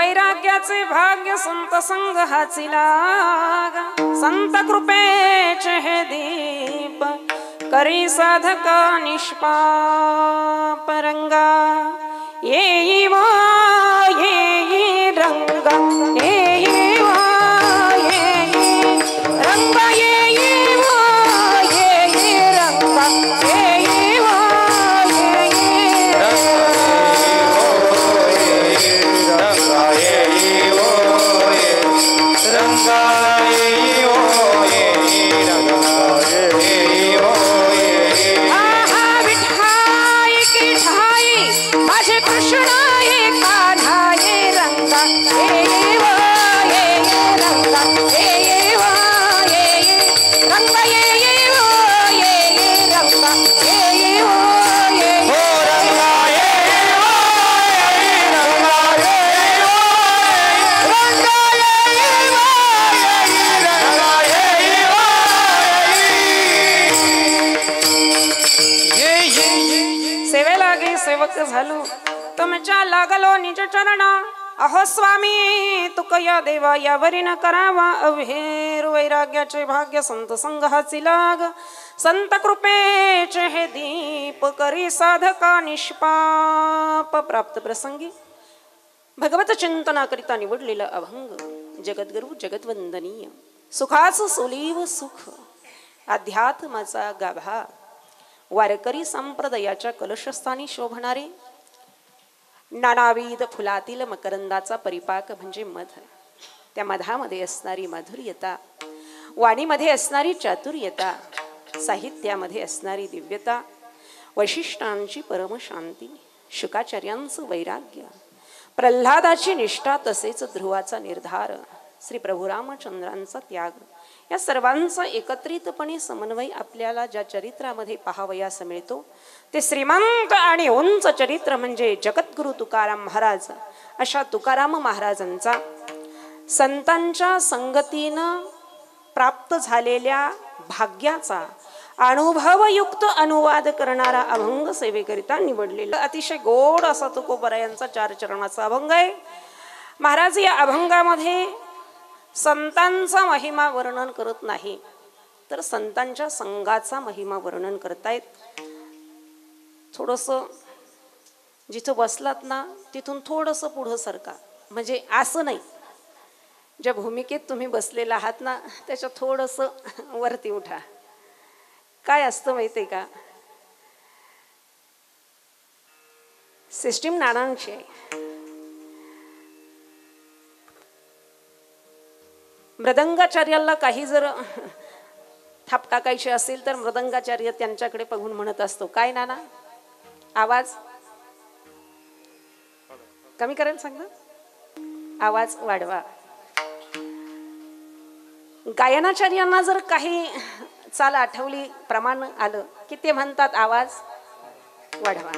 वैराग्याचे भाग्य संत संग हाची लाग संत कृपेचे हे दीप करी साधका निष्पाप रंगा येई वा येई रंगा येई वा येई रंगा येई वा येई रंगा येई वा येई रंगा येई वा रंगा येई वा येई रंगा येई वा आहा विठाई की ठाई माझे कृष्ण ये कान्हा ये रंगा ये वा ये रंगा ये वा ये रंगा ये वा ये रंगा ये वा ये हो रंगा ये वा रंगा ये वा रंगा ये वा रंगा ये सेवे लागे सेवक झालो तुमच्या लागलो निज चरण अहो स्वामी तुकया देवा यावरी न करावा अवहेर वैराग्याचे भाग्य संत संग हाची लाग संत कृपेचे हे दीप करी साधका निष्पाप प्राप्त प्रसंगी भगवत चिंतनाकरिता निवडलेला अभंग जगद्गुरु जगतवंदनीय सुखाचं सोलीव सुख अध्यात्माचा गाभा वारकरी संप्रदायाच्या कलशस्थानी शोभणारे नानाविध फुलातील मकरंदाचा परिपाक म्हणजे मध त्या मधामध्ये असणारी माधुर्यता वाणीमध्ये असणारी चातुर्यता साहित्यामध्ये असणारी दिव्यता वैशिष्ट्यांची परमशांती शुकाचार्यांचं वैराग्य प्रल्हादाची निष्ठा तसेच ध्रुवाचा निर्धार श्री प्रभू रामचंद्रांचा त्याग या सर्वांचा एकत्रितपणे समन्वय आपल्याला ज्या चरित्रामध्ये पाहावयास मिळतो ते श्रीमंत आणि उंच चरित्र म्हणजे जगद्गुरु तुकाराम महाराज अशा तुकाराम महाराजांचा संतांच्या संगतीनं प्राप्त झालेल्या भाग्याचा अनुभवयुक्त अनुवाद करणारा अभंग सेवेकरिता निवडलेला अतिशय गोड असा तुकोबरायांचा 4 चरणाचा अभंग आहे। महाराज या अभंगामध्ये संतांचा महिमा वर्णन करत नाही तर संतांच्या संघाचा महिमा वर्णन करतायत। थोडंसं जिथं बसलात ना तिथून थोडंसं पुढं सरका म्हणजे असं नाही ज्या भूमिकेत तुम्ही बसलेला आहात ना त्याच्या थोडंसं वरती उठा। काय असतं माहिती आहे का सिस्टीम नानांची मृदंगाचार्याला काही जर थाप टाकायचे असेल तर मृदंगाचार्य त्यांच्याकडे बघून म्हणत असतो काय नाना आवाज कमी करायला सांगता आवाज वाढवा। गायनाचार्यांना जर काही चाल आठवली प्रमाण आलं की ते म्हणतात आवाज वाढवा।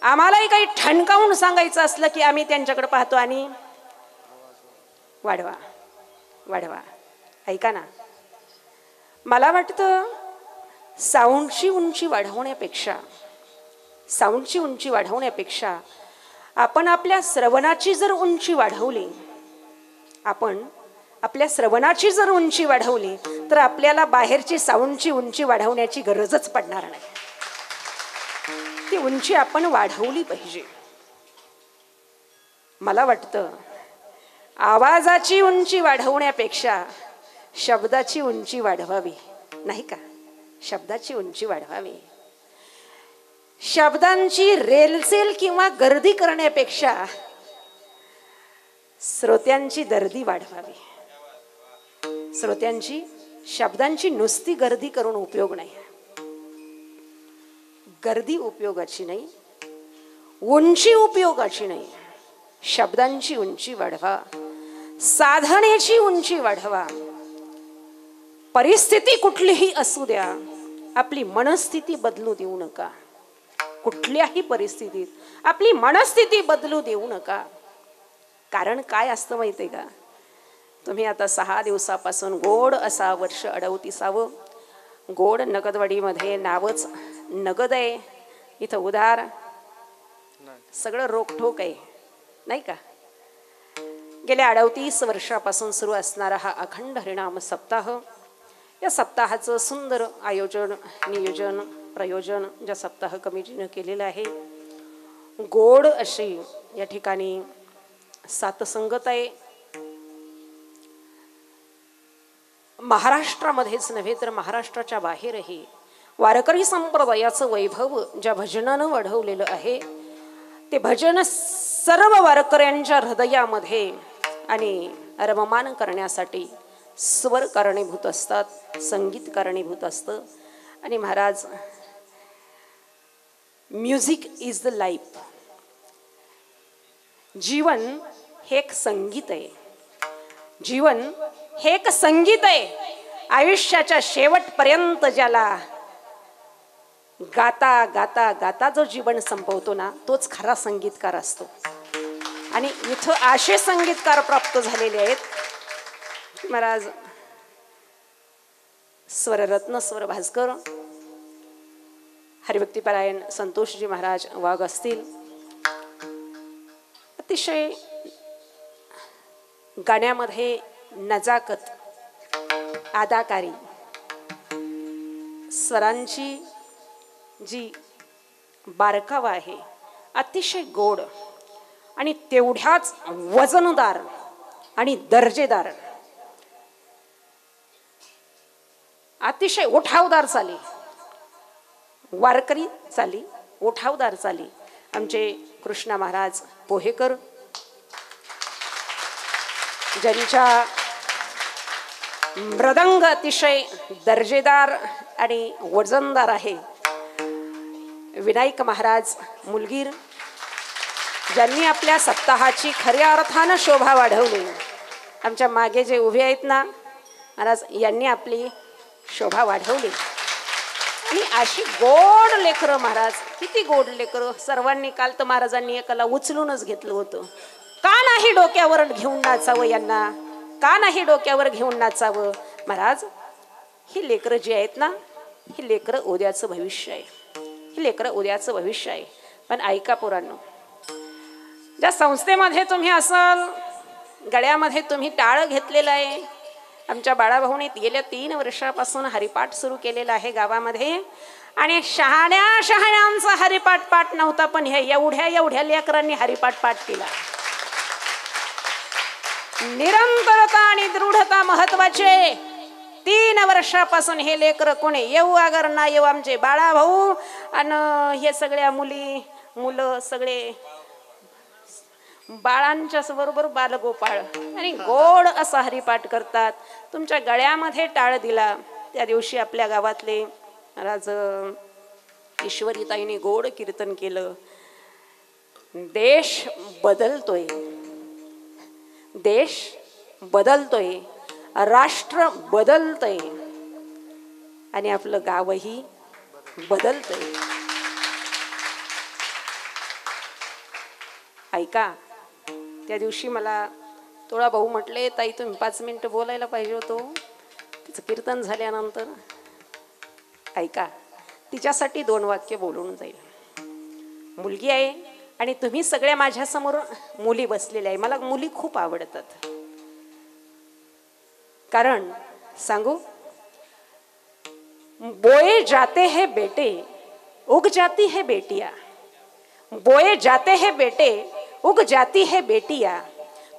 आम्हालाही काही ठणकावून सांगायचं असलं की आम्ही त्यांच्याकडे पाहतो आणि वाढवा वाढवा। ऐका ना मला वाटतं साऊंडची उंची वाढवण्यापेक्षा आपण आपल्या श्रवणाची जर उंची वाढवली तर आपल्याला बाहेरची साऊंडची उंची वाढवण्याची गरजच पडणार नाही। ती उंची आपण वाढवली पाहिजे। मला वाटतं आवाजाची उंची वाढवण्यापेक्षा शब्दाची उंची वाढवावी नाही का शब्दाची उंची वाढवावी। शब्दांची रेलसेल किंवा गर्दी करण्यापेक्षा श्रोत्यांची दर्दी वाढवावी। शब्दांची नुसती गर्दी करून उपयोग नाही। गर्दी उपयोगाची नाही उंची उपयोगाची नाही। शब्दांची उंची वाढवा साधनेची उंची वाढवा। परिस्थिती कुठलीही असू द्या आपली मनस्थिती बदलू देऊ नका। कुठल्याही परिस्थितीत आपली मनस्थिती बदलू देऊ नका। कारण काय असतं माहिती आहे का तुम्ही आता 6 दिवसापासून गोड असा वर्ष 38ावं गोड नगदवाडीमध्ये नावच नगद आहे इथं उधार सगळं रोखठोक आहे नाही का गेल्या 38 वर्षापासून सुरू असणारा हा अखंड हरिनाम सप्ताह, या सप्ताहाचं सुंदर आयोजन, नियोजन, प्रयोजन ज्या सप्ताह कमिटीनं केलेलं आहे. गोड अशी या ठिकाणी सातसंगत आहे. महाराष्ट्रामध्येच नव्हे तर महाराष्ट्राच्या बाहेरही वारकरी संप्रदायाचं वैभव ज्या भजनानं वाढवलेलं आहे, ते भजन सर्व वारकऱ्यांच्या हृदयामध्ये आणि रममान करण्यासाठी स्वर कारणीभूत असतात, संगीत कारणीभूत असतं. आणि महाराज, म्युझिक इज द लाईफ. जीवन हे एक संगीत आहे. जीवन हे एक संगीत आहे. आयुष्याच्या शेवटपर्यंत ज्याला गाता गाता गाता जो जीवन संपवतो ना, तोच खरा संगीतकार असतो. आणि इथं असे संगीतकार प्राप्त झालेले आहेत महाराज. स्वररत्न स्वर भास्कर हरिभक्तीपरायण संतोषजी महाराज वाघ असतील. अतिशय गाण्यामध्ये नजाकत, अदाकारी, स्वरांची जी बारकावा आहे अतिशय गोड आणि तेवढ्याच वजनदार आणि दर्जेदार, अतिशय उठावदार चाली, वारकरी चाली, उठावदार चाली आमचे कृष्णा महाराज पोहेकर, ज्यांच्या मृदंग अतिशय दर्जेदार आणि वजनदार आहे. विनायक महाराज मुलगीर, ज्यांनी आपल्या सप्ताहाची खऱ्या अर्थानं शोभा वाढवली. आमच्या मागे जे उभे आहेत ना महाराज, यांनी आपली शोभा वाढवली. आणि अशी गोड लेकरं महाराज, किती गोड लेकरं. सर्वांनी काल तर महाराजांनी एकाला उचलूनच घेतलं होतं. का नाही डोक्यावर घेऊन नाचावं यांना, का नाही डोक्यावर घेऊन नाचावं महाराज. ही लेकरं जी आहेत ना, ही लेकरं उद्याचं भविष्य आहे. ही लेकरं उद्याचं भविष्य आहे. पण ऐका पोरांनो, ज्या संस्थेमध्ये तुम्ही असाल, गळ्यामध्ये तुम्ही टाळ घेतलेलं आहे. आमच्या बाळाभाऊने गेल्या 3 वर्षापासून हरिपाठ सुरू केलेला आहे गावामध्ये. आणि शहाण्यांचा हरिपाठ पाठ नव्हता, पण ह्या एवढ्या लेकरांनी हरिपाठ पाठ केला. निरंतरता आणि दृढता महत्वाचे. 3 वर्षापासून हे लेकर कोणी येऊ अगर ना येऊ, आमचे बाळाभाऊ आणि हे सगळ्या मुलं सगळे बाळांच्या बरोबर बालगोपाळ आणि गोड असा हरिपाठ करतात. तुमच्या गळ्यामध्ये टाळ दिला त्या दिवशी आपल्या गावातले महाराज ईश्वरीताईने गोड कीर्तन केलं. देश बदलतोय, देश बदलतोय, राष्ट्र बदलतंय आणि आपलं गावही बदलतंय. ऐका, त्या दिवशी मला तोळा भाऊ म्हटले, ताई तुम्ही 5 मिनिटं बोलायला पाहिजे होतो. तिचं कीर्तन झाल्यानंतर ऐका, तिच्यासाठी 2 वाक्य बोलून जाईल. मुलगी आहे आणि तुम्ही सगळ्या माझ्यासमोर मुली बसलेल्या आहे. मला मुली खूप आवडतात. कारण सांगू, बोए जाते हैं बेटे उग जाती है बेटियां, बोए जाते हैं बेटे उग जाती है बेटियां,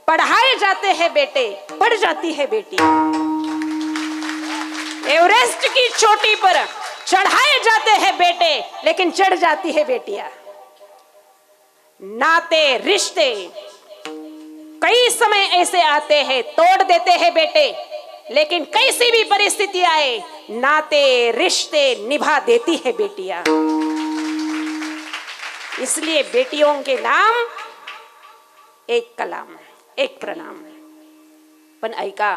पढ़ाए जाते हैं बेटे पढ़ जाती है बेटियां. एवरेस्ट की चोटी पर चढ़ाए जाते हैं बेटे लेकिन चढ़ जाती है बेटियां. नाते रिश्ते कई समय ऐसे आते हैं तोड़ देते हैं बेटे, लेकिन कैसी भी परिस्थिति आए नाते रिश्ते निभा देती है बेटियां. इसलिए बेटियों के नाम एक कलाम एक प्रणाम. पण ऐका,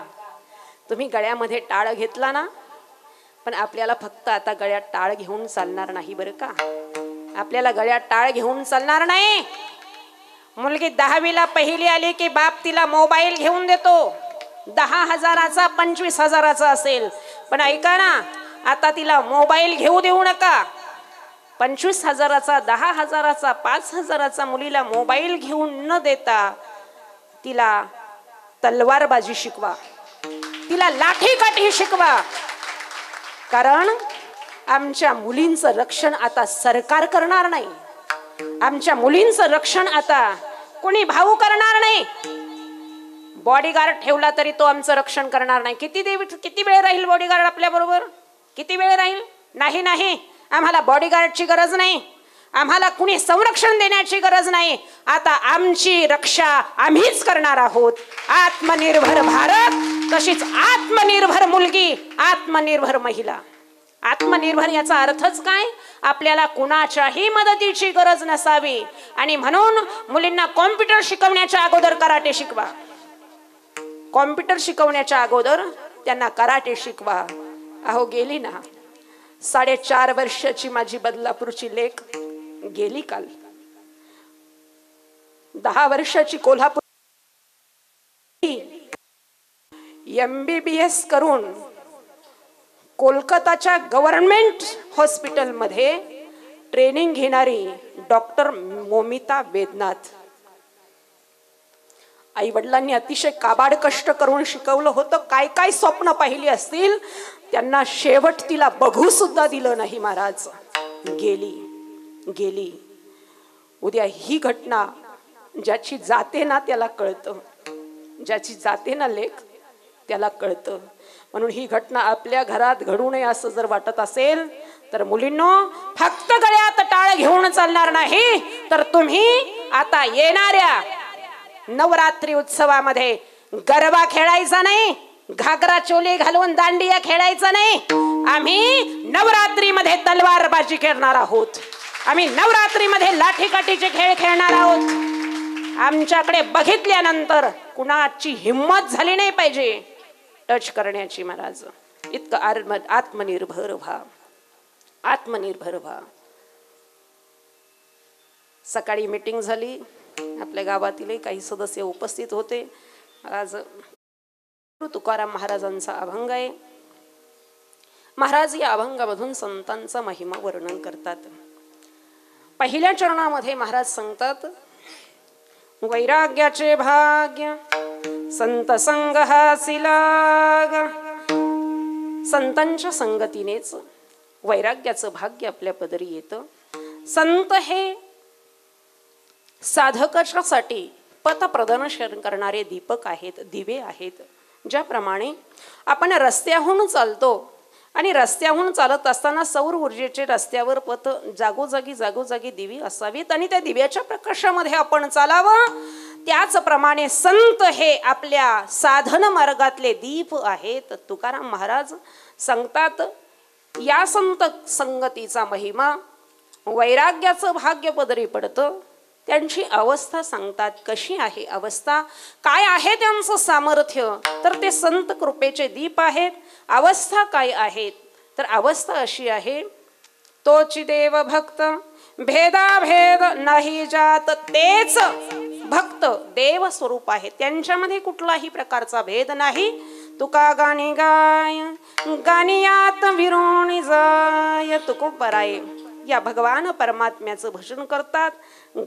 तुम्ही गळ्यामध्ये टाळ घेतला ना, पण आपल्याला फक्त आता गळ्यात टाळ घेऊन चालणार नाही बरं का. आपल्याला गळ्यात टाळ घेऊन चालणार नाही. मुलगी 10वीला पहिली आली की बाप तिला मोबाईल घेऊन देतो. 10,000चा 25,000चा असेल, पण ऐका ना, आता तिला मोबाईल घेऊ देऊ नका. 25,000चा 10,000चा 5,000चा मुलीला मोबाईल घेऊन न देता तिला तलवारबाजी शिकवा, तिला लाठी काठी शिकवा. कारण आमच्या मुलींचं रक्षण आता सरकार करणार नाही. आमच्या मुलींचं रक्षण आता कोणी भाऊ करणार नाही. बॉडीगार्ड ठेवला तरी तो आमचं रक्षण करणार नाही. किती वेळ राहील बॉडीगार्ड आपल्या बरोबर? किती वेळ राहील? नाही नाही, आम्हाला बॉडीगार्डची गरज नाही. आम्हाला कुणी संरक्षण देण्याची गरज नाही. आता आमची रक्षा आम्हीच करणार आहोत. आत्मनिर्भर भारत, तशीच आत्मनिर्भर मुलगी, आत्मनिर्भर महिला. आत्मनिर्भर याचा अर्थच काय? आपल्याला कुणाच्याही मदतीची गरज नसावी. आणि म्हणून मुलींना कॉम्प्युटर शिकवण्याच्या अगोदर कराटे शिकवा. कॉम्प्युटर शिकवण्याच्या अगोदर त्यांना कराटे शिकवा. अहो गेली ना 4.5 वर्षाची माझी बदलापूरची लेक गेली काल. 10 वर्षाची कोल्हापूर MBBS करून कोलकाताच्या गव्हर्नमेंट हॉस्पिटलमध्ये ट्रेनिंग घेणारी डॉक्टर मोमिता वेदनाथ. आई वडिलांनी अतिशय काबाड कष्ट करून शिकवलं होतं. काय काय स्वप्न पाहिली असतील, त्यांना शेवट तिला बघू सुद्धा दिलं नाही महाराज. गेली. उद्या ही घटना ज्याची जाते ना त्याला कळतं, ज्याची जाते ना लेक त्याला कळतं. म्हणून ही घटना आपल्या घरात घडू नये असं जर वाटत असेल तर मुलींनो, फक्त गळ्यात टाळ घेऊन चालणार नाही, तर तुम्ही आता येणाऱ्या नवरात्री उत्सवामध्ये गरबा खेळायचा नाही, घागरा चोली घालून दांडिया खेळायचा नाही. आम्ही नवरात्रीमध्ये तलवारबाजी खेळणार आहोत. आम्ही नवरात्रीमध्ये लाठी काठीचे खेळ खेळणार आहोत. आमच्याकडे बघितल्यानंतर कुणाची हिम्मत झाली नाही पाहिजे टच करण्याची. महाराज इतकं आत्मनिर्भर व्हा, आत्मनिर्भर व्हा. सकाळी मीटिंग झाली, आपल्या गावातील काही सदस्य उपस्थित होते. आज तुकाराम महाराजांचा अभंग आहे. महाराज या अभंगामधून संतांचा महिमा वर्णन करतात. पहिल्या चरणामध्ये महाराज सांगतात, वैराग्याचे भाग्य संत संग हासिलाग. संतांच्या संगतीनेच वैराग्याचं भाग्य आपल्या पदरी येतं. संत हे साधकासाठी पथप्रदर्शन करणारे दीपक आहेत, दिवे आहेत. ज्याप्रमाणे आपण रस्त्याहून चालतो आणि रस्त्याहून चालत असताना सौर ऊर्जेचे रस्त्यावर पथ जागोजागी दिवे असावीत आणि त्या दिव्याच्या प्रकाशामध्ये आपण चालावं. त्याचप्रमाणे संत हे आपल्या साधन मार्गातले दीप आहेत. तुकाराम महाराज सांगतात, या संत संगतीचा महिमा, वैराग्याचं भाग्य पदरी पडतं. त्यांची अवस्था सांगतात. कशी आहे अवस्था, काय आहे त्यांचं सामर्थ्य, तर ते संत कृपेचे दीप आहेत. अवस्था काय आहेत, तर अवस्था अशी आहे, तोची देव भक्त भेदाभेद नाही जात, तेच भक्त देव स्वरूप आहे. त्यांच्यामध्ये कुठलाही प्रकारचा भेद नाही. तुका गाणी गाय गाणियात विरोणी जाय, तुकोबराय. या भगवान परमात्म्याचं भजन करतात,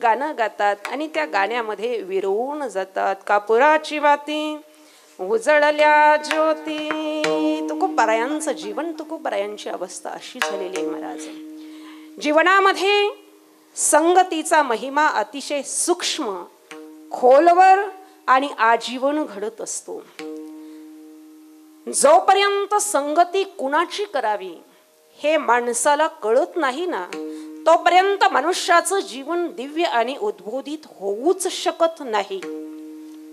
गाणं गातात आणि त्या गाण्यामध्ये विरवून जातात. कापुराची वाती उजळल्या ज्योती. तुकोबरायांचं जीवन, तुकोबरायांची अवस्था अशी झालेली आहे. महाराज जीवनामध्ये संगतीचा महिमा अतिशय सूक्ष्म, खोलवर आणि आजीवन घडत असतो. जोपर्यंत संगती कुणाची करावी हे माणसाला कळत नाही ना, तोपर्यंत मनुष्याचं जीवन दिव्य आणि उद्बोधित होऊच शकत नाही.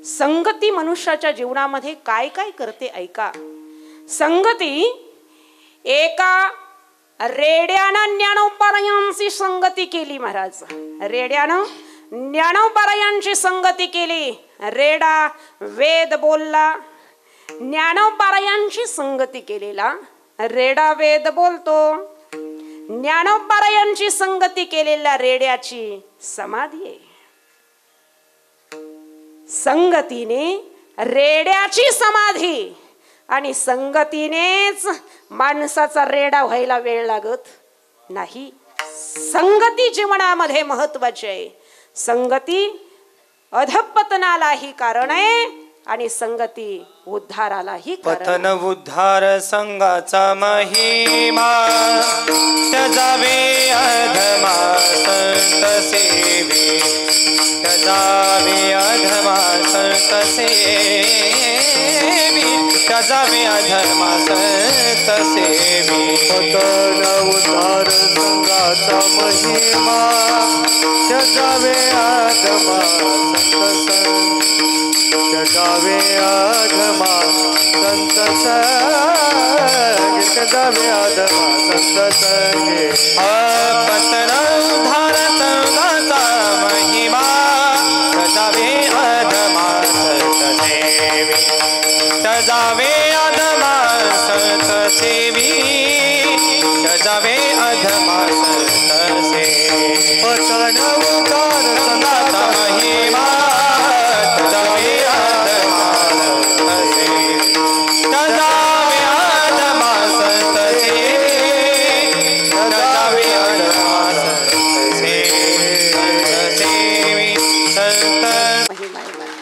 संगती मनुष्याच्या जीवनामध्ये काय काय करते ऐका. संगती, एका रेड्यानं ज्ञानोबरायांची संगती केली. महाराज रेड्यानं ज्ञानोबरायांची संगती केली. रेडा वेद बोलला, ज्ञानोबरायांची संगती केलेला रेडा वेद बोलतो. ज्ञानोबरायांची संगती केलेल्या रेड्याची समाधी आहे. संगतीने रेड्याची समाधी आणि संगतीनेच माणसाचा रेडा व्हायला वेळ लागत नाही. संगती जीवनामध्ये महत्वाची आहे. संगती अधपतनालाही कारण आहे आणि संगती उद्धारालाही पतन उद्धार संघाचा महिमा त्याजावे अधमा संत सेवी त्याजावे अधमा संत सेवी त्याजावे अधमा संत सेवी पतन उद्धार संघाचा महिमा त्याजावे अधमा संत त्याजावे अधमा संत संगे त्याजावे अधमा संत संगे पतन उद्धार संघाचा महिमा त्याजावे अधमा संत सेवी त्याजावे अधमा संत सेवी त्याजावे अधमा संत सेवी पतन उद्धार संघाचा महिमा त्याजावे अधमा संत सेवी त्याजावे अधमा संत सेवी त्याजावे अधमा संत सेवी संत महिमा आहे महाराज.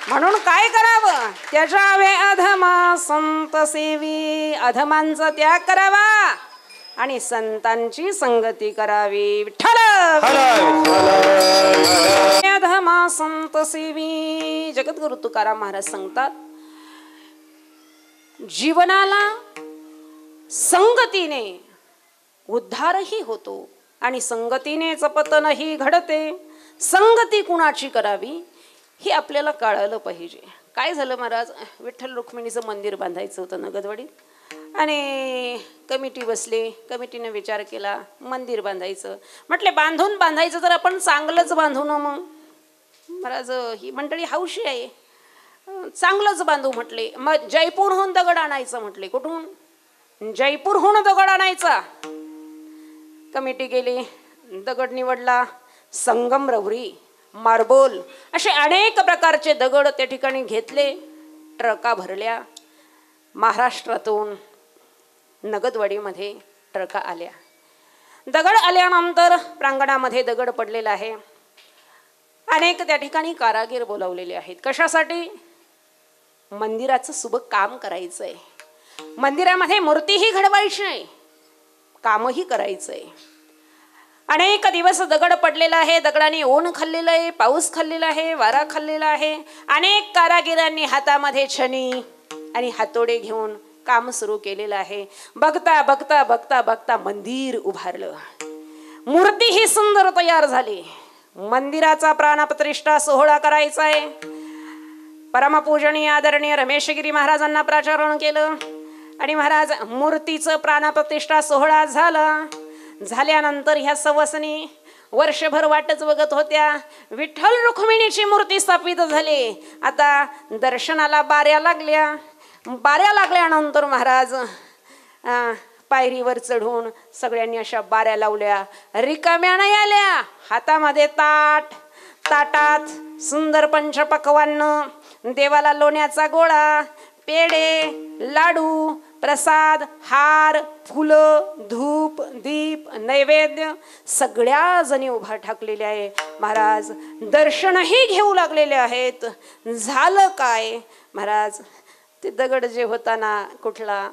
म्हणून काय करावं? त्याजावे अधमा संत सेवी, अधमांचा त्याग करावा आणि संतांची संगती करावी. विठ्ठल अधमा संत सेवी. जगद्गुरु तुकाराम महाराज सांगतात, जीवनाला संगतीने उद्धारही होतो आणि संगतीनेच पतनही घडते. संगती कुणाची करावी हे आपल्याला कळालं पाहिजे. काय झालं महाराज, विठ्ठल रुक्मिणीचं मंदिर बांधायचं होतं नगदवाडीत आणि कमिटी बसली. कमिटीने विचार केला मंदिर बांधायचं. म्हटले बांधायचं तर आपण चांगलंच बांधू ना. मग महाराज ही मंडळी हौशी आहे, चांगलंच बांधू म्हटले. मग जयपूरहून दगड आणायचं म्हटले. कुठून? जयपूरहून दगड आणायचा. कमिटी गेली, दगड निवडला. संगमरवरी, मार्बल असे अनेक प्रकारचे दगड त्या ठिकाणी घेतले. ट्रका भरल्या. महाराष्ट्रातून नगदवाडीमध्ये ट्रका आल्या. दगड आल्यानंतर प्रांगणामध्ये दगड पडलेला आहे. अनेक त्या ठिकाणी कारागीर बोलावलेले आहेत. कशासाठी? मंदिराचं सुबक काम करायचंय. मंदिरामध्ये मूर्तीही घडवायची आहे, कामही करायचंय. अनेक दिवस दगड पडलेला आहे. दगडाने ऊन खाल्लेलं आहे, पाऊस खाल्लेला आहे, वारा खाल्लेला आहे. अनेक कारागिरांनी हातामध्ये छणी आणि हातोडे घेऊन काम सुरू केलेलं आहे. बघता बघता बघता बघता मंदिर उभारलं. मूर्ती ही सुंदर तयार झाली. मंदिराचा प्राणप्रतिष्ठा सोहळा करायचा आहे. परमपूजनीय आदरणीय रमेशगिरी महाराजांना प्राचारण केलं आणि महाराज मूर्तीचं प्राणप्रतिष्ठा सोहळा झाल्यानंतर ह्या सवसनी वर्षभर वाटच बघत होत्या. विठ्ठल रुक्मिणीची मूर्ती स्थापित झाली. आता दर्शनाला बाऱ्या लागल्या. बाऱ्या लागल्यानंतर महाराज पायरीवर चढून सगळ्यांनी अशा बाऱ्या लावल्या. रिकाम्या नाही आल्या. हातामध्ये ताटात सुंदर पंचपक्वान्न, देवाला लोण्याचा गोळा, पेढे, लाडू, प्रसाद, हार, फुलं, धूप, दीप, नैवेद्य सगळ्या जणी उभा ठाकलेल्या आहे. महाराज दर्शनही घेऊ लागलेले आहेत. झालं काय महाराज, ते दगड जे होता ना कुठला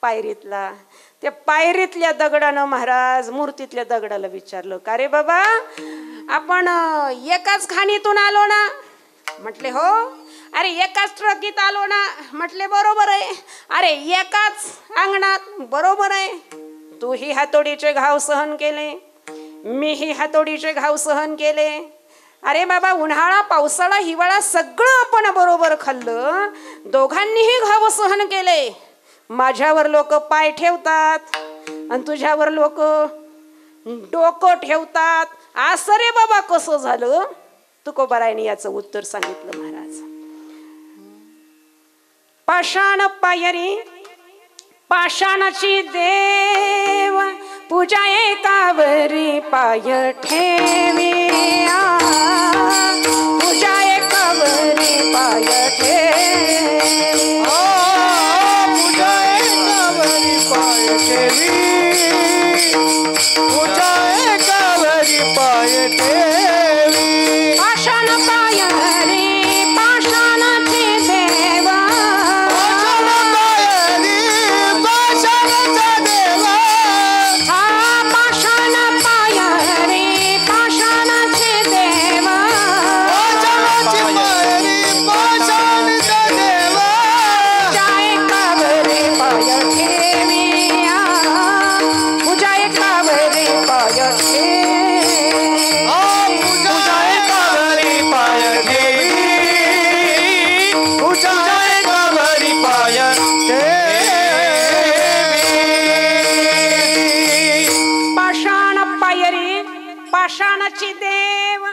पायरीतला, त्या पायरीतल्या दगडानं महाराज मूर्तीतल्या दगडाला विचारलं, का रे बाबा आपण एकाच खाणीतून आलो ना? म्हटले हो. अरे एकाच ट्रकीत आलो ना? म्हटले बरोबर आहे. अरे एकाच अंगणात? बरोबर आहे. तू ही हातोडीचे घाव सहन केले, मी ही हातोडीचे घाव सहन केले. अरे बाबा उन्हाळा पावसाळा हिवाळा सगळं आपण बरोबर खाल्लं, दोघांनीही घाव सहन केले. माझ्यावर लोक पाय ठेवतात आणि तुझ्यावर लोक डोकं ठेवतात. असं रे बाबा कसं झालं? तुकोबारायने याचं उत्तर सांगितलं महाराज. पाषाण पायरी पाषाणाची देव पूजा एकावरी पाय ठेवी, पूजा एकावरी पाय ठेवी, पूजा एकावरी पाय ठेवी, पूजा एकावरी पाय ठेवी. पाषाण पायरी पाषाण पाषाणाची देव,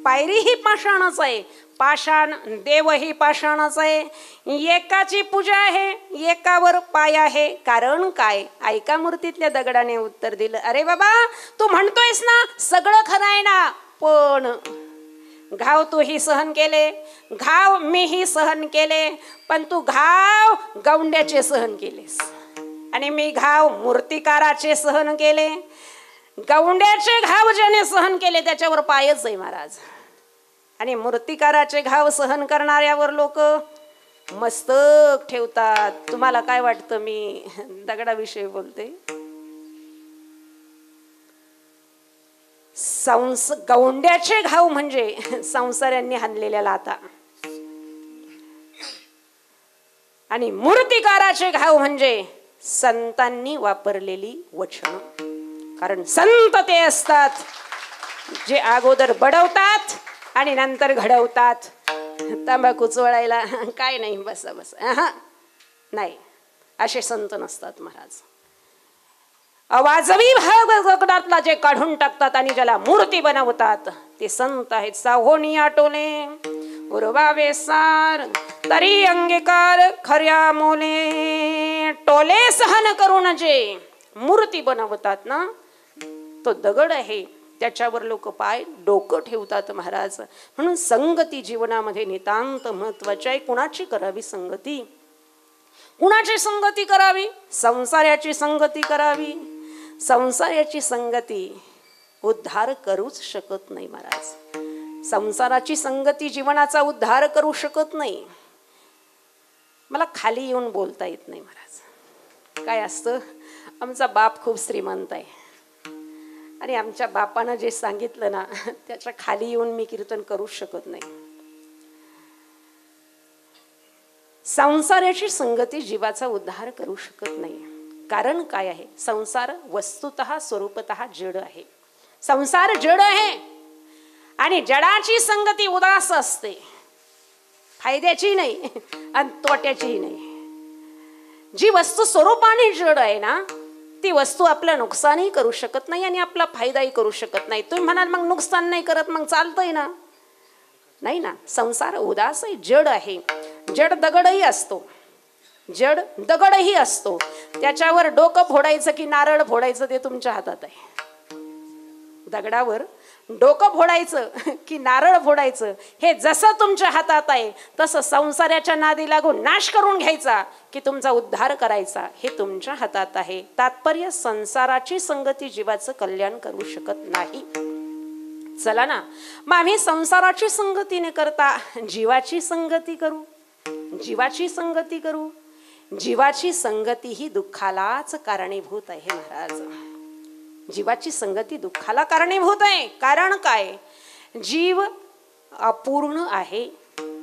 पायरी ही पाषाणच आहे, पाषाण देव ही पाषाणच आहे. एकाची पूजा आहे, एकावर पाय आहे. कारण काय? ऐका मूर्तीतल्या दगडाने उत्तर दिलं, अरे बाबा तू म्हणतोयस ना सगळं खरं आहे ना, पण घाव तूही सहन केले, घाव मीही सहन केले, पण तू घाव गौंड्याचे सहन केलेस आणि मी घाव मूर्तिकाराचे सहन केले. गौंड्याचे घाव ज्याने सहन केले त्याच्यावर पायच आहे महाराज, आणि मूर्तिकाराचे घाव सहन करणाऱ्यावर लोक मस्तक ठेवतात. तुम्हाला काय वाटतं मी दगडाविषयी बोलते? गौंड्याचे घाव म्हणजे संसारांनी हाणलेल्या लाता, आणि मूर्तिकाराचे घाव म्हणजे संतांनी वापरलेली वचन. कारण संत ते असतात जे अगोदर बडवतात आणि नंतर घडवतात. तंबाखू चोळायला काय नाही, बसा बसा, नाही, असे संत नसतात महाराज. अवाजवी भाग जगतातला जे काढून टाकतात आणि ज्याला मूर्ती बनवतात ते संत आहेत. साहोनी आटोले उरवावे सार तरी अंगीकार खऱ्या मोले. टोले सहन करून जे मूर्ती बनवतात ना, तो दगड आहे, त्याच्यावर लोक पाय डोकं ठेवतात महाराज. म्हणून संगती जीवनामध्ये नितांत महत्वाची आहे. कुणाची करावी संगती? कुणाची संगती करावी? संसाराची संगती करावी. संसाराची संगती उद्धार करूच शकत नाही महाराज. संसाराची संगती जीवनाचा उद्धार करू शकत नाही. मला खाली येऊन बोलता येत नाही महाराज. काय असतं, आमचा बाप खूप श्रीमंत आहे आणि आमच्या बापानं जे सांगितलं ना त्याच्या खाली येऊन मी कीर्तन करू शकत नाही. संसाराची संगती जीवाचा उद्धार करू शकत नाही. कारण काय आहे? संसार वस्तुतः स्वरूपतः जड आहे. संसार जड आहे आणि जडाची संगती उदास असते, फायद्याची नाही आणि तोट्याची नाही. जी वस्तू स्वरूपाने जड आहे ना, ती वस्तू आपलं नुकसानही करू शकत नाही आणि आपला फायदाही करू शकत नाही. तुम्ही म्हणाल मग नुकसान नाही करत, मग चालतंय ना? नाही ना. संसार उदास आहे, जड आहे. जड दगडही असतो, जड दगडही असतो. त्याच्यावर डोकं फोडायचं की नारळ फोडायचं ते तुमच्या हातात आहे. दगडावर डोकं फोडायचं की नारळ फोडायचं हे जसं तुमच्या हातात आहे, तसं संसाराच्या नादी लागून नाश करून घ्यायचा की तुमचा उद्धार करायचा हे तुमच्या हातात आहे. तात्पर्य, संसाराची संगती जीवाचं कल्याण करू शकत नाही. चला ना, मग आम्ही संसाराची संगती न करता जीवाची संगती करू. जीवाची संगती करू. जीवाची संगती ही दुःखालाच कारणीभूत आहे महाराज. जीवाची संगती दुःखाला कारणीभूत आहे. कारण काय? जीव अपूर्ण आहे,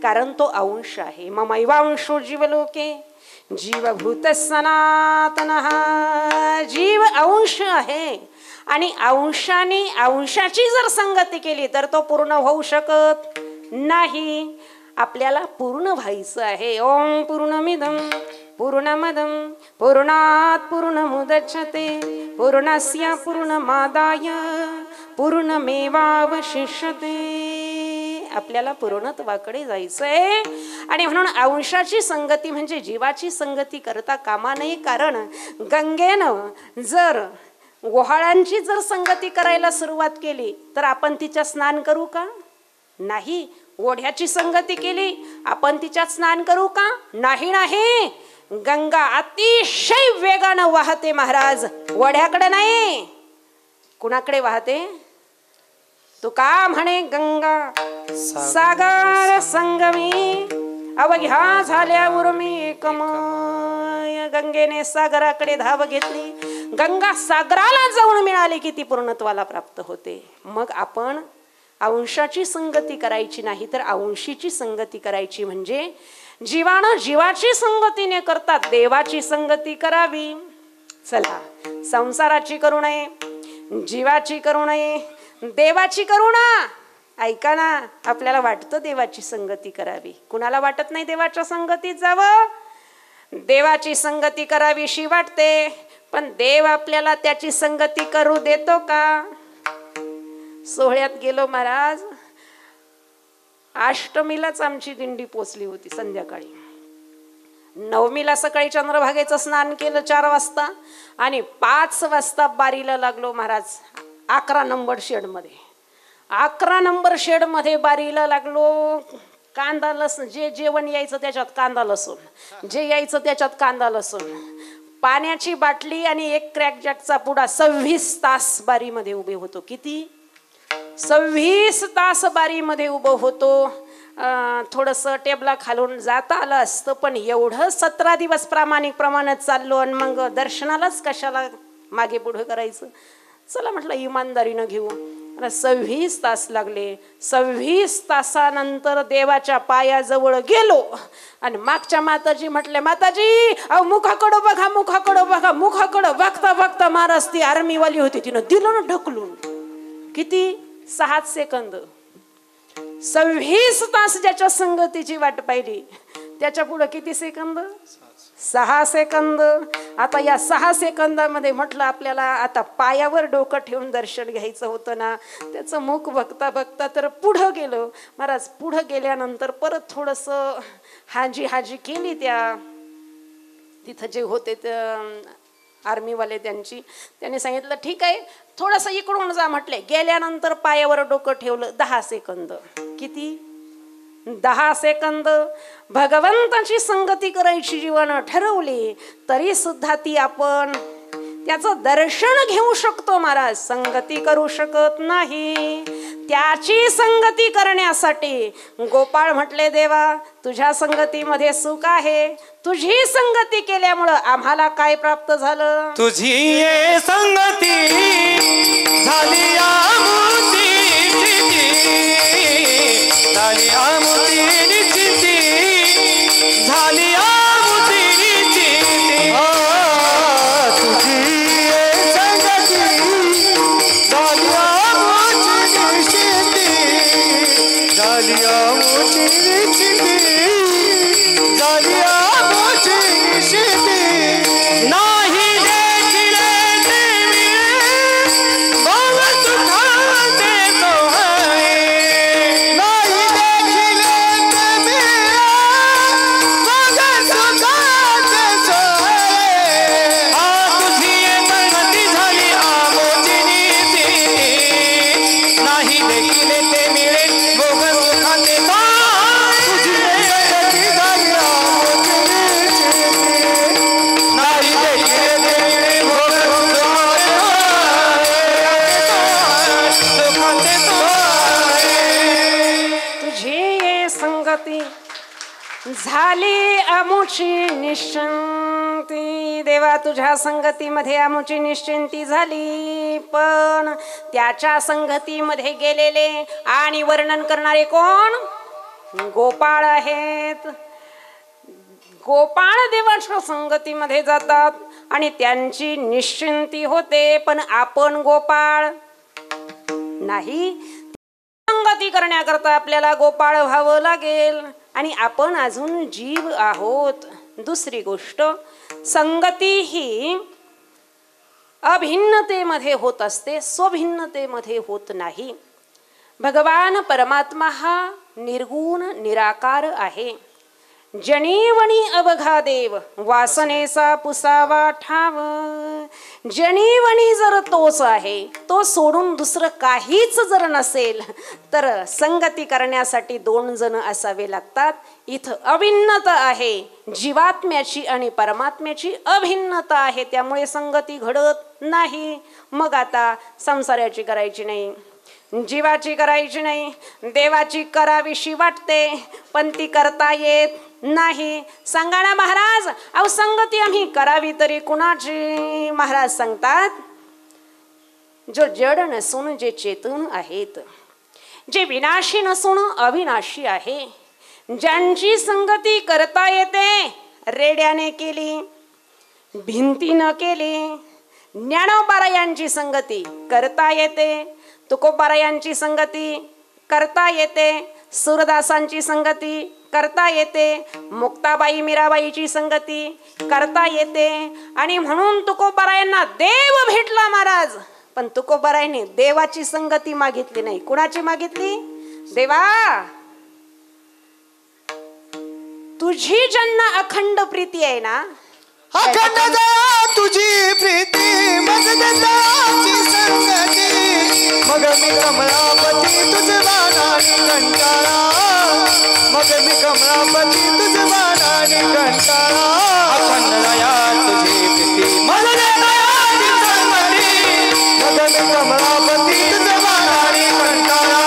कारण तो अंश आहे. ममैवांशो जीवलोके जीवभूत सनातन. जीव अंश आहे आणि अंशाने अंशाची जर संगती केली तर तो पूर्ण होऊ शकत नाही. आपल्याला पूर्ण व्हायचं आहे. ओम पूर्णमिदं पूर्णमदं पूर्णात् पूर्णमुदच्यते पूर्णस्य पूर्णमादाय पूर्णमेवावशिष्यते. आपल्याला पूर्णत्वाकडे जायचंय आणि म्हणून अंशाची संगती म्हणजे जीवाची संगती करता कामा नये. कारण गंगेनं जर ओहाळांची जर संगती करायला सुरुवात केली तर आपण तिच्या स्नान करू का? नाही. ओढ्याची संगती केली आपण तिच्यात स्नान करू का? नाही. नाही. गंगा अतिशय वेगानं वाहते महाराज, ओढ्याकडे नाही. कुणाकडे वाहते? तुका म्हणे गंगा सागर संगमी अवघ्या झाल्या उर्मी एकमय. गंगेने सागराकडे धाव घेतली. गंगा सागराला जाऊन मिळाली की ती पूर्णत्वाला प्राप्त होते. मग आपण अंशाची संगती करायची नाही तर अंशीची संगती करायची. म्हणजे जीवानं जीवाची संगती न करता देवाची संगती करावी. चला, संसाराची करू नये, जीवाची करू नये, देवाची करू ना. ऐका ना, आपल्याला वाटतं देवाची संगती करावी, कुणाला वाटत नाही देवाच्या संगतीत जावं? देवाची संगती करावीशी वाटते, पण देव आपल्याला त्याची संगती करू देतो का? सोहळ्यात गेलो महाराज. अष्टमीलाच आमची दिंडी पोचली होती संध्याकाळी. नवमीला सकाळी चंद्रभागेचं स्नान केलं 4 वाजता आणि 5 वाजता बारीला लागलो महाराज. 11 नंबर शेडमध्ये 11 नंबर शेडमध्ये बारीला लागलो. कांदा लसूण जे जेवण यायचं त्याच्यात कांदा लसूण, जे यायचं त्याच्यात कांदा लसूण, पाण्याची बाटली आणि एक क्रॅक जॅकचा पुडा. 26 तास बारीमध्ये उभे होतो. किती? 26 तास बारीमध्ये उभं होतो. थोडंसं टेबला खालून जाता आलं असतं पण एवढं 17 दिवस प्रामाणिक प्रमाणात चाललो आणि मग दर्शनालाच कशाला मागे पुढे करायचं. चला म्हटलं इमानदारीनं घेऊ. 26 तास लागले. 26 तासानंतर देवाच्या पायाजवळ गेलो आणि मागच्या माताजी म्हटले, माताजी अहो मुखाकडं बघा, मुखाकडं बघा. मुखाकडं बघता बघता महाराज ती आर्मीवाली होती, तिनं दिलं ना ढकलून. किती? 6 सेकंद. 26 तास ज्याच्या संगतीची वाट पाहिली त्याच्या पुढे किती सेकंद? 6 सेकंद. आता या 6 सेकंदामध्ये म्हटलं आपल्याला आता पायावर डोकं ठेवून दर्शन घ्यायचं होतं ना. त्याचं मुख बघता बघता तर पुढं गेलो महाराज. पुढं गेल्यानंतर परत थोडंसं हाजी हाजी केली. त्या तिथं जे होते आर्मीवाले त्यांनी सांगितलं ठीक आहे थोडंसं इकडून जा म्हटले. गेल्यानंतर पायावर डोकं ठेवलं. 10 सेकंद. किती? 10 सेकंद. भगवंताची संगती करायची जीवन ठरवली तरी सुद्धा ती आपण त्याचं दर्शन घेऊ शकतो महाराज, संगती करू शकत नाही. त्याची संगती करण्यासाठी गोपाळ म्हटले, देवा तुझ्या संगतीमध्ये सुख आहे. तुझी संगती केल्यामुळं आम्हाला काय प्राप्त झालं? तुझी ये संगती झाली आमुती झाली आमुती निश्चिती झाली आमुती निश्चिती. तुझी ये संगती झाली आमुची निश्चिती झाली आमुची निश्चिती झाली आमुची निश्चिती. नाही देखिले ते मिळे बघ सुखाचे सोहळे. नाही देखिले ते मिळे बघ सुखाचे सोहळे. तुझी ये संगती झाली आमोची नीती. नाही देखिले ते मिळे भोग सुखाचे सोहळे. तुझी संगती झाली आमुची निश्चिती नाही देखिले ते मिळे भोग सुखाचे सोहळे. तुझी ये संगती झाली आमुची निश्चिंती. देवा तुझ्या संगतीमध्ये आमुची निश्चिंती झाली. पण त्याच्या संगतीमध्ये गेलेले आणि वर्णन करणारे कोण? गोपाळ आहेत. गोपाळ देवाच्या संगतीमध्ये जातात आणि त्यांची निश्चिंती होते. पण आपण गोपाळ नाही. संगती करण्याकरता आपल्याला गोपाळ व्हावं लागेल आणि आपण अजून जीव आहोत. दुसरी गोष्ट, संगती ही अभिन्नतेमध्ये होत असते, स्वभिन्नतेमध्ये होत नाही. भगवान परमात्मा हा निर्गुण निराकार आहे. जनीवणी अवघा देव वासनेचा पुसावा ठाव. जनीवणी जर तोच आहे, तो सोडून दुसरं काहीच जर नसेल तर संगती करण्यासाठी 2 जण असावे लागतात. इथं अभिन्नता आहे, जीवात्म्याची आणि परमात्म्याची अभिन्नता आहे. त्यामुळे संगती घडत नाही. मग आता संसाराची करायची नाही, जीवाची करायची नाही, देवाची करावीशी वाटते पण ती करता येत नाही. सांगा ना महाराज, अहो संगती आम्ही करावी तरी कुणाची? महाराज सांगतात, जो जड नसून जे चेतन आहेत, जे विनाशी नसून अविनाशी आहे, ज्यांची संगती करता येते, रेड्याने केली, भिंतीनं केली. ज्ञानोबारायांची संगती करता येते, तुकोबारायांची संगती करता येते, सूरदासांची संगती करता येते, मुक्ताबाई मीराबाईची संगती करता येते. आणि म्हणून तुकोबारायांना देव भेटला महाराज, पण तुकोबारायने देवाची संगती मागितली नाही. कुणाची मागितली? देवा तुझी ज्यांना अखंड प्रीती आहे ना, अखंड दया तुझी प्रीती मग दयाची संगती, मग मी कमळापती तुझ वाणाने कंटाळा, मग मी कमळापती तुझ वाणाने कंटाळा. अखंड दया तुझी प्रीती मग दयाची संगती, मग मी कमळापती तुझ वाणाने कंटाळा,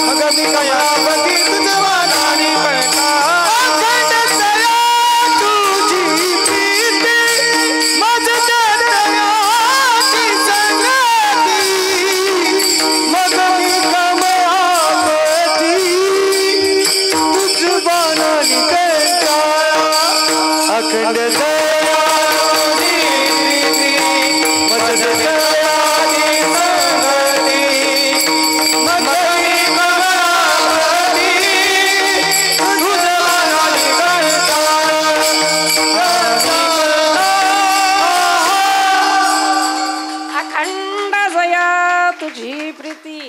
मग मी कमळापती तुझ वाणाने कंटाळा. अखंड दया तुझी प्रीती मग दयाची संगती, मग मी कमळापती तुझ वाणाने कंटाळा. अखंड दया तुझी प्रीती मग दयाची संगती, मग मी कमळापती तुझ वाणाने अखंड जया तुझी प्रीती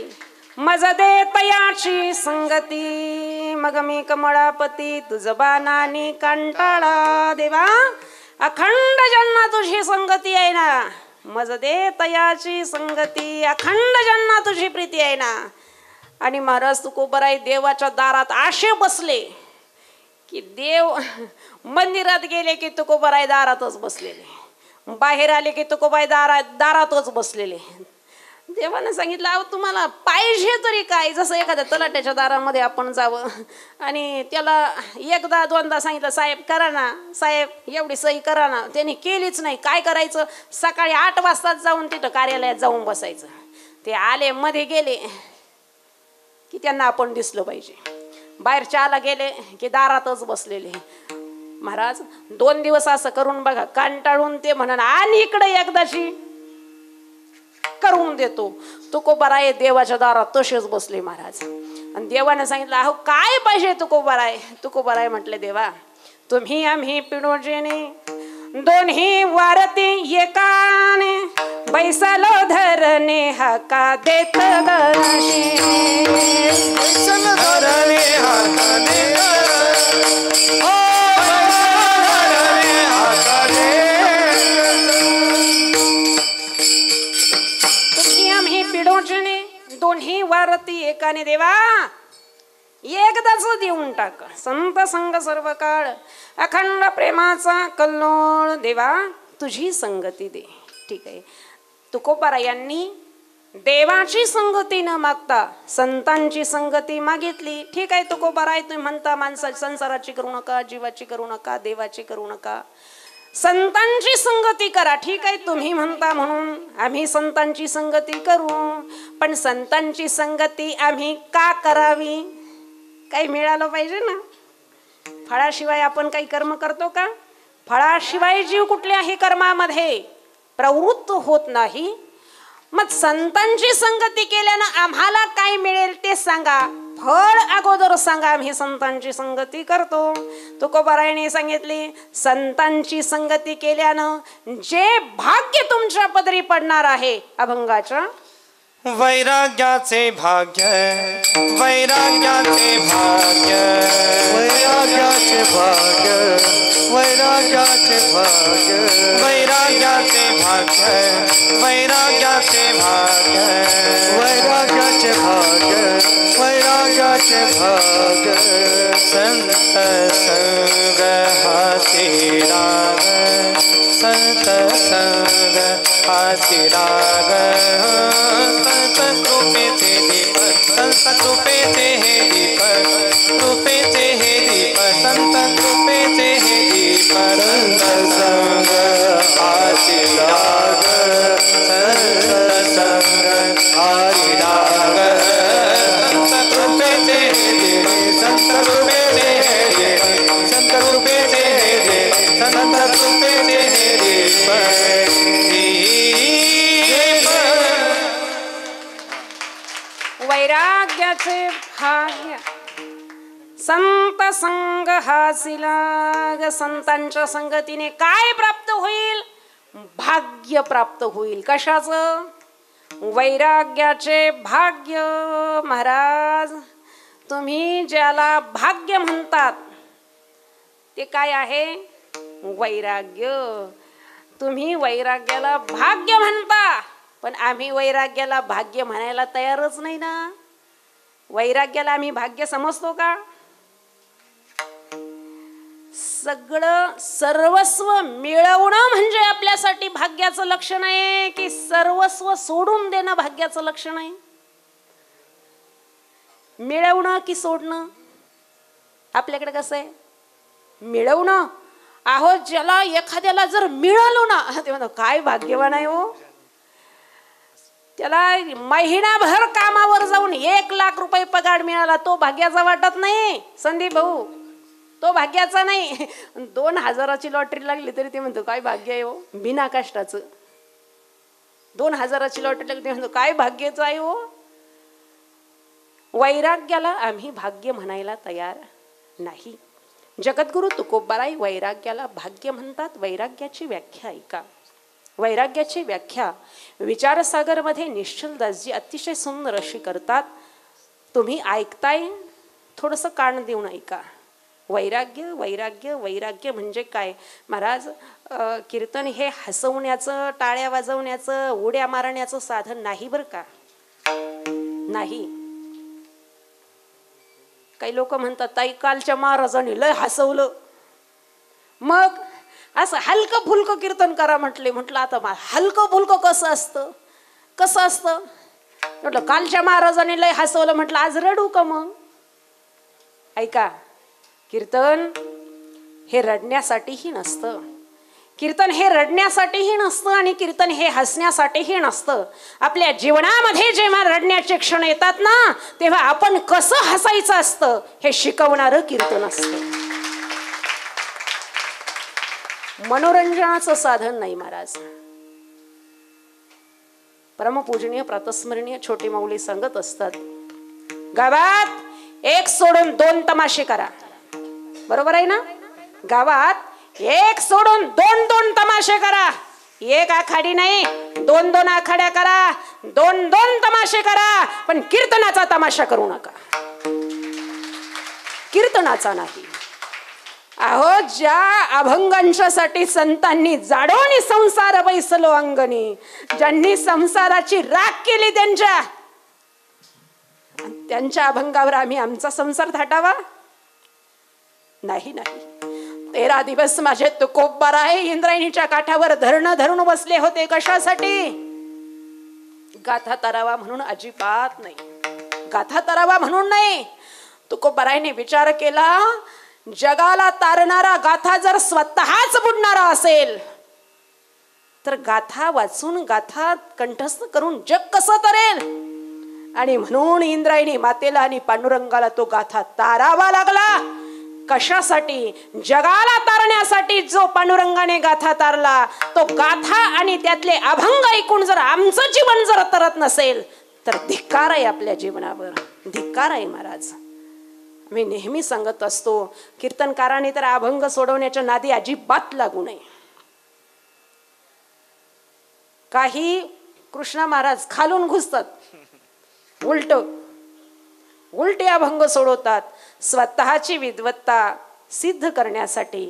मज दे तयाची संगती, मग मी कमळापती तुझ बाणाने कंटाळा. देवा अखंड ज्यांना तुझी संगती आहे ना, मज दे तयाची संगती, अखंड ज्यांना तुझी प्रीती आहे ना. आणि महाराज तुकोबाराय देवाच्या दारात असे बसले की देव मंदिरात गेले की तुकोबाराय दारातच बसलेले, बाहेर आले की तुकोबाई दारातच बसलेले. देवानं सांगितलं अहो तुम्हाला पाहिजे तरी काय. जसं एखाद्या तलाट्याच्या दारामध्ये आपण जावं आणि त्याला एकदा दोनदा सांगितलं साहेब करा ना, साहेब एवढी सही करा ना, त्यांनी केलीच नाही. काय करायचं? सकाळी 8 वाजताच जाऊन तिथं कार्यालयात जाऊन बसायचं. ते आले मध्ये गेले की त्यांना आपण दिसलं पाहिजे, बाहेर चहाला गेले की दारातच बसलेले. महाराज 2 दिवस असं करून बघा, कंटाळून ते म्हणा आणि इकडे एकदाची करून देतो. तुकोबाराय देवाच्या दारात तसेच बसले महाराज. आणि देवाने सांगितलं अहो काय पाहिजे तुकोबाराय? तुकोबाराय म्हटले देवा तुम्ही आम्ही पिडोजेने दोन्ही वारती एकाने, बैसालो धरणे हाका देत दर्शी, बैसल धरणे हाका देत पिडोजने दोन्ही वारती एकाने. देवा एकदाच देऊन टाक संत संग सर्व काळ, अखंड प्रेमाचा कल्लोळ. देवा तुझी संगती दे. ठीक आहे, तुकोबारायांनी देवाची संगती न मागता संतांची संगती मागितली. ठीक आहे तुकोबाराय तुम्ही म्हणता माणसाची संसाराची करू नका, जीवाची करू नका, देवाची करू नका, संतांची संगती करा. ठीक आहे तुम्ही म्हणता म्हणून आम्ही संतांची संगती करू. पण संतांची संगती आम्ही का करावी? काही मिळालं पाहिजे ना. फळाशिवाय आपण काही कर्म करतो का? फळाशिवाय जीव कुठल्याही कर्मामध्ये प्रवृत्त होत नाही. मग संतांची संगती केल्यानं आम्हाला काय मिळेल ते सांगा, फळ अगोदर सांगा. आम्ही संतांची संगती करतो. तुकोबारायने सांगितले संतांची संगती केल्यानं जे भाग्य तुमच्या पदरी पडणार आहे अभंगाच्या, वैराग्याचे भाग्य, वैराग्याचे भाग्य, वैराग्याचे भाग्य, वैराग्याचे भाग्य, वैराग्याचे भाग्य, वैराग्याचे भाग्य, वैराग्याचे भाग्य, वैराग्याचे भाग्य. संत संग हासी राग, संत संग हासी राग, संत कृपेचे दीप, संत कृपेचे हे दीप, कृपेचे हे दीप, संत कृपेचे हे दीप. संत संग हासी राग, संत संग हासी राग, संत कृपेचे हे दीप, संत कृपेचे हे दीप, संत कृपेचे हे दीप, संत कृपेचे हे दीप. वैराग्याचे भाग्य, संत संग हासिलाग. संतांच्या संगतीने काय प्राप्त होईल? भाग्य प्राप्त होईल. कशाचं? वैराग्याचे भाग्य महाराज, तुम्ही ज्याला भाग्य म्हणतात ते काय आहे? वैराग्य. तुम्ही वैराग्याला भाग्य म्हणता, पण आम्ही वैराग्याला भाग्य म्हणायला तयारच नाही ना. वैराग्याला आम्ही भाग्य समजतो का? सगळं सर्वस्व मिळवणं म्हणजे आपल्यासाठी भाग्याचं लक्षण आहे की सर्वस्व सोडून देणं भाग्याचं लक्षण आहे? मिळवणं की सोडणं? आपल्याकडे कसं आहे? मिळवणं. अहो, ज्याला एखाद्याला जर मिळालो ना, ते म्हणतो काय भाग्यवान आहे हो. त्याला महिनाभर कामावर जाऊन 1 लाख रुपये पगार मिळाला, तो भाग्याचा वाटत नाही संदीप भाऊ, तो भाग्याचा नाही. 2000ची लॉटरी लागली तरी ते म्हणतो काय भाग्य आहे हो, बिना कष्टाचं. 2000ची लॉटरी लागली ते म्हणतो काय भाग्याचं आहे हो. वैराग्याला आम्ही भाग्य म्हणायला तयार नाही. जगद्गुरु तुकोबाराय वैराग्याला भाग्य म्हणतात. वैराग्याची व्याख्या ऐका. वैराग्याची व्याख्या विचारसागरमध्ये निश्चलदासजी अतिशय सुंदर अशी करतात. तुम्ही ऐकताय, थोडंसं कान देऊन ऐका. वैराग्य वैराग्य वैराग्य म्हणजे काय महाराज? कीर्तन हे हसवण्याचं, टाळ्या वाजवण्याचं, उड्या मारण्याचं साधन नाही बरं का. नाही. काही लोक म्हणतात ताई कालच्या महाराजांनी लय हसवलं, मग असं हलकं फुलकं कीर्तन करा म्हटले. म्हटलं आता हलकं फुलकं कसं असतं? कसं असतं म्हटलं? कालच्या महाराजांनी लय हसवलं म्हटलं, आज रडू का मग? ऐका, कीर्तन हे रडण्यासाठीही नसतं. कीर्तन हे रडण्यासाठीही नसतं आणि कीर्तन हे हसण्यासाठीही नसतं. आपल्या जीवनामध्ये जेव्हा रडण्याचे क्षण येतात ना, तेव्हा आपण कसं हसायचं असतं हे शिकवणारं कीर्तन असतं. मनोरंजनाचं साधन नाही महाराज. परमपूजनीय प्रातस्मरणीय छोटे माऊली सांगत असतात, गावात 1 सोडून 2 तमाशे करा. बरोबर आहे ना? गावात 1 सोडून 2 तमाशे करा. 1 आखाडी नाही, 2 आखाड्या करा, 2 तमाशे करा, पण कीर्तनाचा तमाशा करू नका. कीर्तनाचा नाही. अहो, ज्या अभंगांच्यासाठी संतांनी जाडोनी संसार बैसलो अंगणी, ज्यांनी संसाराची राख केली त्यांच्या अभंगावर आम्ही आमचा संसार थाटावा? नाही नाही. 13 दिवस माझे तुकोबाराय इंद्रायणीच्या काठावर धरणं धरून बसले होते. कशासाठी? गाथा तरावा म्हणून अजिबात नाही. गाथा तरावा म्हणून नाही. तुकोबारायने विचार केला, जगाला तारणारा गाथा जर स्वतःच बुडणारा असेल तर गाथा वाचून, गाथा कंठस्थ करून जग कसं तरेल? आणि म्हणून इंद्रायणी मातेला आणि पांडुरंगाला तो गाथा तारावा लागला. कशासाठी? जगाला तारण्यासाठी. जो पांडुरंगाने गाथा तारला, तो गाथा आणि त्यातले अभंग ऐकून जर आमचं जीवन जर तरत नसेल तर धिक्कार आहे आपल्या जीवनावर, धिक्कार आहे महाराज. मी नेहमी सांगत असतो, कीर्तनकाराने तर अभंग सोडवण्याच्या नादी अजिबात लागू नये. काही कृष्णा महाराज खालून घुसतात, उलटे अभंग सोडवतात. स्वतःची विद्वत्ता सिद्ध करण्यासाठी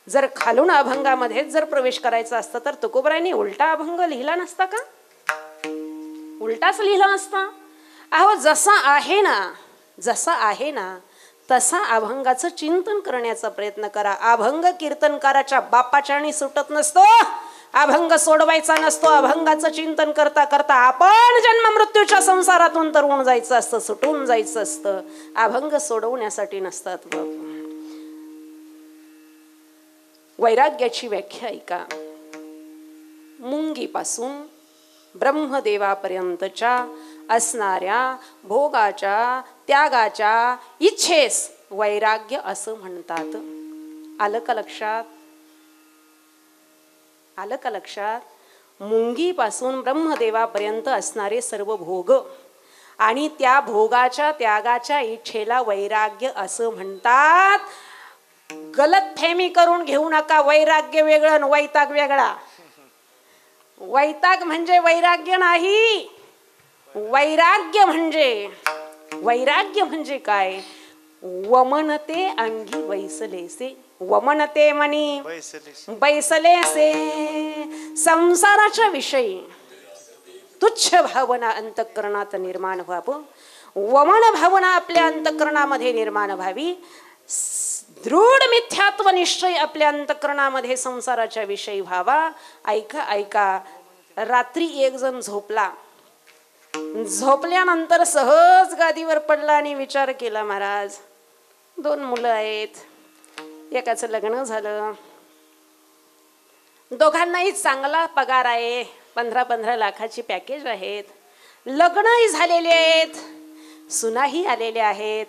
जर खालून अभंगामध्ये जर प्रवेश करायचा असता तर तुकोबारायांनी उलटा अभंग लिहिला नसता का? उलटाच लिहिला असता. अहो, जसा आहे ना तसा अभंगाचं चिंतन करण्याचा प्रयत्न करा. अभंग कीर्तनकाराच्या बापाच्याने सुटत नसतो. अभंग सोडवायचा नसतो. अभंगाचं चिंतन करता करता आपण जन्म मृत्यूच्या संसारातून तरवून जायचं असतं, सुटून जायचं असतं. अभंग सोडवण्यासाठी नसतात. वैराग्याची व्याख्या ऐका. मुंगीपासून ब्रह्मदेवापर्यंतच्या असणाऱ्या भोगाच्या, त्यागाच्या इच्छेस वैराग्य असं म्हणतात. आलं का लक्षात? आलं का लक्षात? मुंगीपासून ब्रह्मदेवापर्यंत असणारे सर्व भोग आणि त्या भोगाच्या, त्यागाच्या इच्छेला वैराग्य असं म्हणतात. गलतफहमी करून घेऊ नका. वैराग्य वेगळं, वैताग वेगळा. वैताग म्हणजे वैराग्य नाही. वैराग्य म्हणजे काय? वमनते अंगी वैसलेसे, वमनते मनी बैसलेसे. संसाराच्या विषयी तुच्छ भावना अंतःकरणात निर्माण व्हावं, वमन भावना आपल्या अंतःकरणामध्ये निर्माण व्हावी, दृढ मिथ्यात्व निश्चय आपल्या अंतःकरणामध्ये संसाराच्या विषयी व्हावा. ऐका, रात्री एक जण झोपला, झोपल्यानंतर सहज गादीवर पडला आणि विचार केला, महाराज 2 मुलं आहेत, एकाचं लग्न झालं, दोघांनाही चांगला पगार आहे, 15-15 लाखाची पॅकेज आहेत, लग्नही झालेले आहेत, सुनाही आलेल्या आहेत,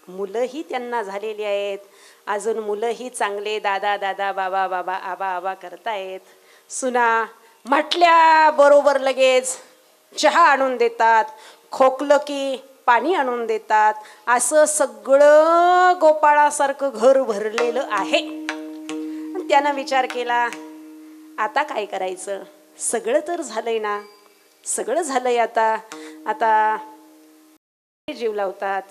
मुलंही त्यांना झालेली आहेत, अजून मुलंही चांगले दादा बाबा आबा करतायत. सुना म्हटल्या बरोबर लगेच चहा आणून देतात, खोकलं की पाणी आणून देतात, असं सगळं गोपाळासारखं घर भरलेलं आहे. त्यानं विचार केला, आता काय करायचं, सगळं तर झालंय ना, सगळं झालंय, आता जीव लावतात,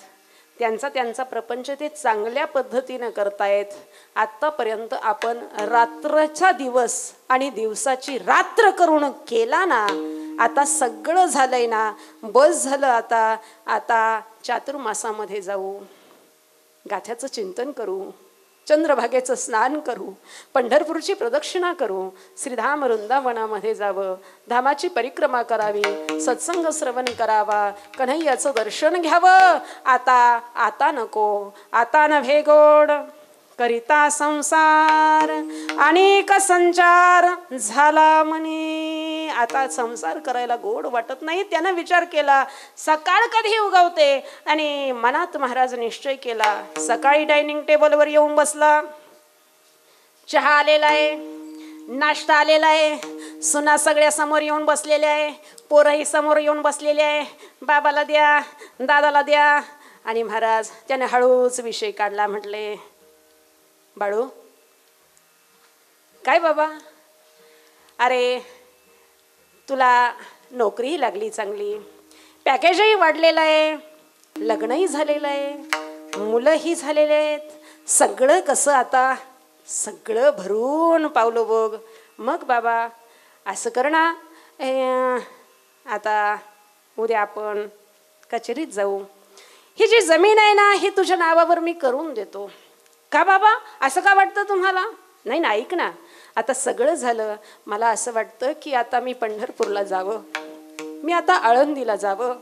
त्यांचा प्रपंच ते चांगल्या पद्धतीनं करतायत. आत्तापर्यंत आपण रात्रचा दिवस आणि दिवसाची रात्र करून केला ना, आता सगळं झालंय ना, बस झालं, आता चातुर्मासामध्ये जाऊ, गाथ्याचं चिंतन करू, चंद्रभागेचं स्नान करू, पंढरपूरची प्रदक्षिणा करू, श्रीधाम वृंदावनामध्ये जावं, धामाची परिक्रमा करावी, सत्संग श्रवण करावा, कन्हैयाचं दर्शन घ्यावं. आता नको, आता नव्हे गोड करिता संसार अनेक संचार झाला म्हणे. आता संसार करायला गोड वाटत नाही. त्यानं विचार केला, सकाळ कधी उगवते, आणि मनात महाराज निश्चय केला. सकाळी डायनिंग टेबलवर येऊन बसला, चहा आलेला आहे, नाश्ता आलेला आहे, सुना सगळ्या समोर येऊन बसलेल्या आहे, पोरही समोर येऊन बसलेले आहे, बाबाला द्या, दादाला द्या. आणि महाराज त्याने हळूच विषय काढला, म्हटले, बाळू काय बाबा, अरे तुला नोकरीही लागली चांगली, पॅकेजही वाढलेलं आहे, लग्नही झालेलं आहे, मुलंही झालेले आहेत, सगळं कसं आता सगळं भरून पावलं बघ. मग बाबा असं कर ना, आता उद्या आपण कचेरीत जाऊ, ही जी जमीन आहे ना ही तुझ्या नावावर मी करून देतो. का बाबा, असं का वाटतं तुम्हाला? नाही ना, ऐक ना, आता सगळं झालं, मला असं वाटतं की आता मी पंढरपूरला जावं, मी आता आळंदीला जावं,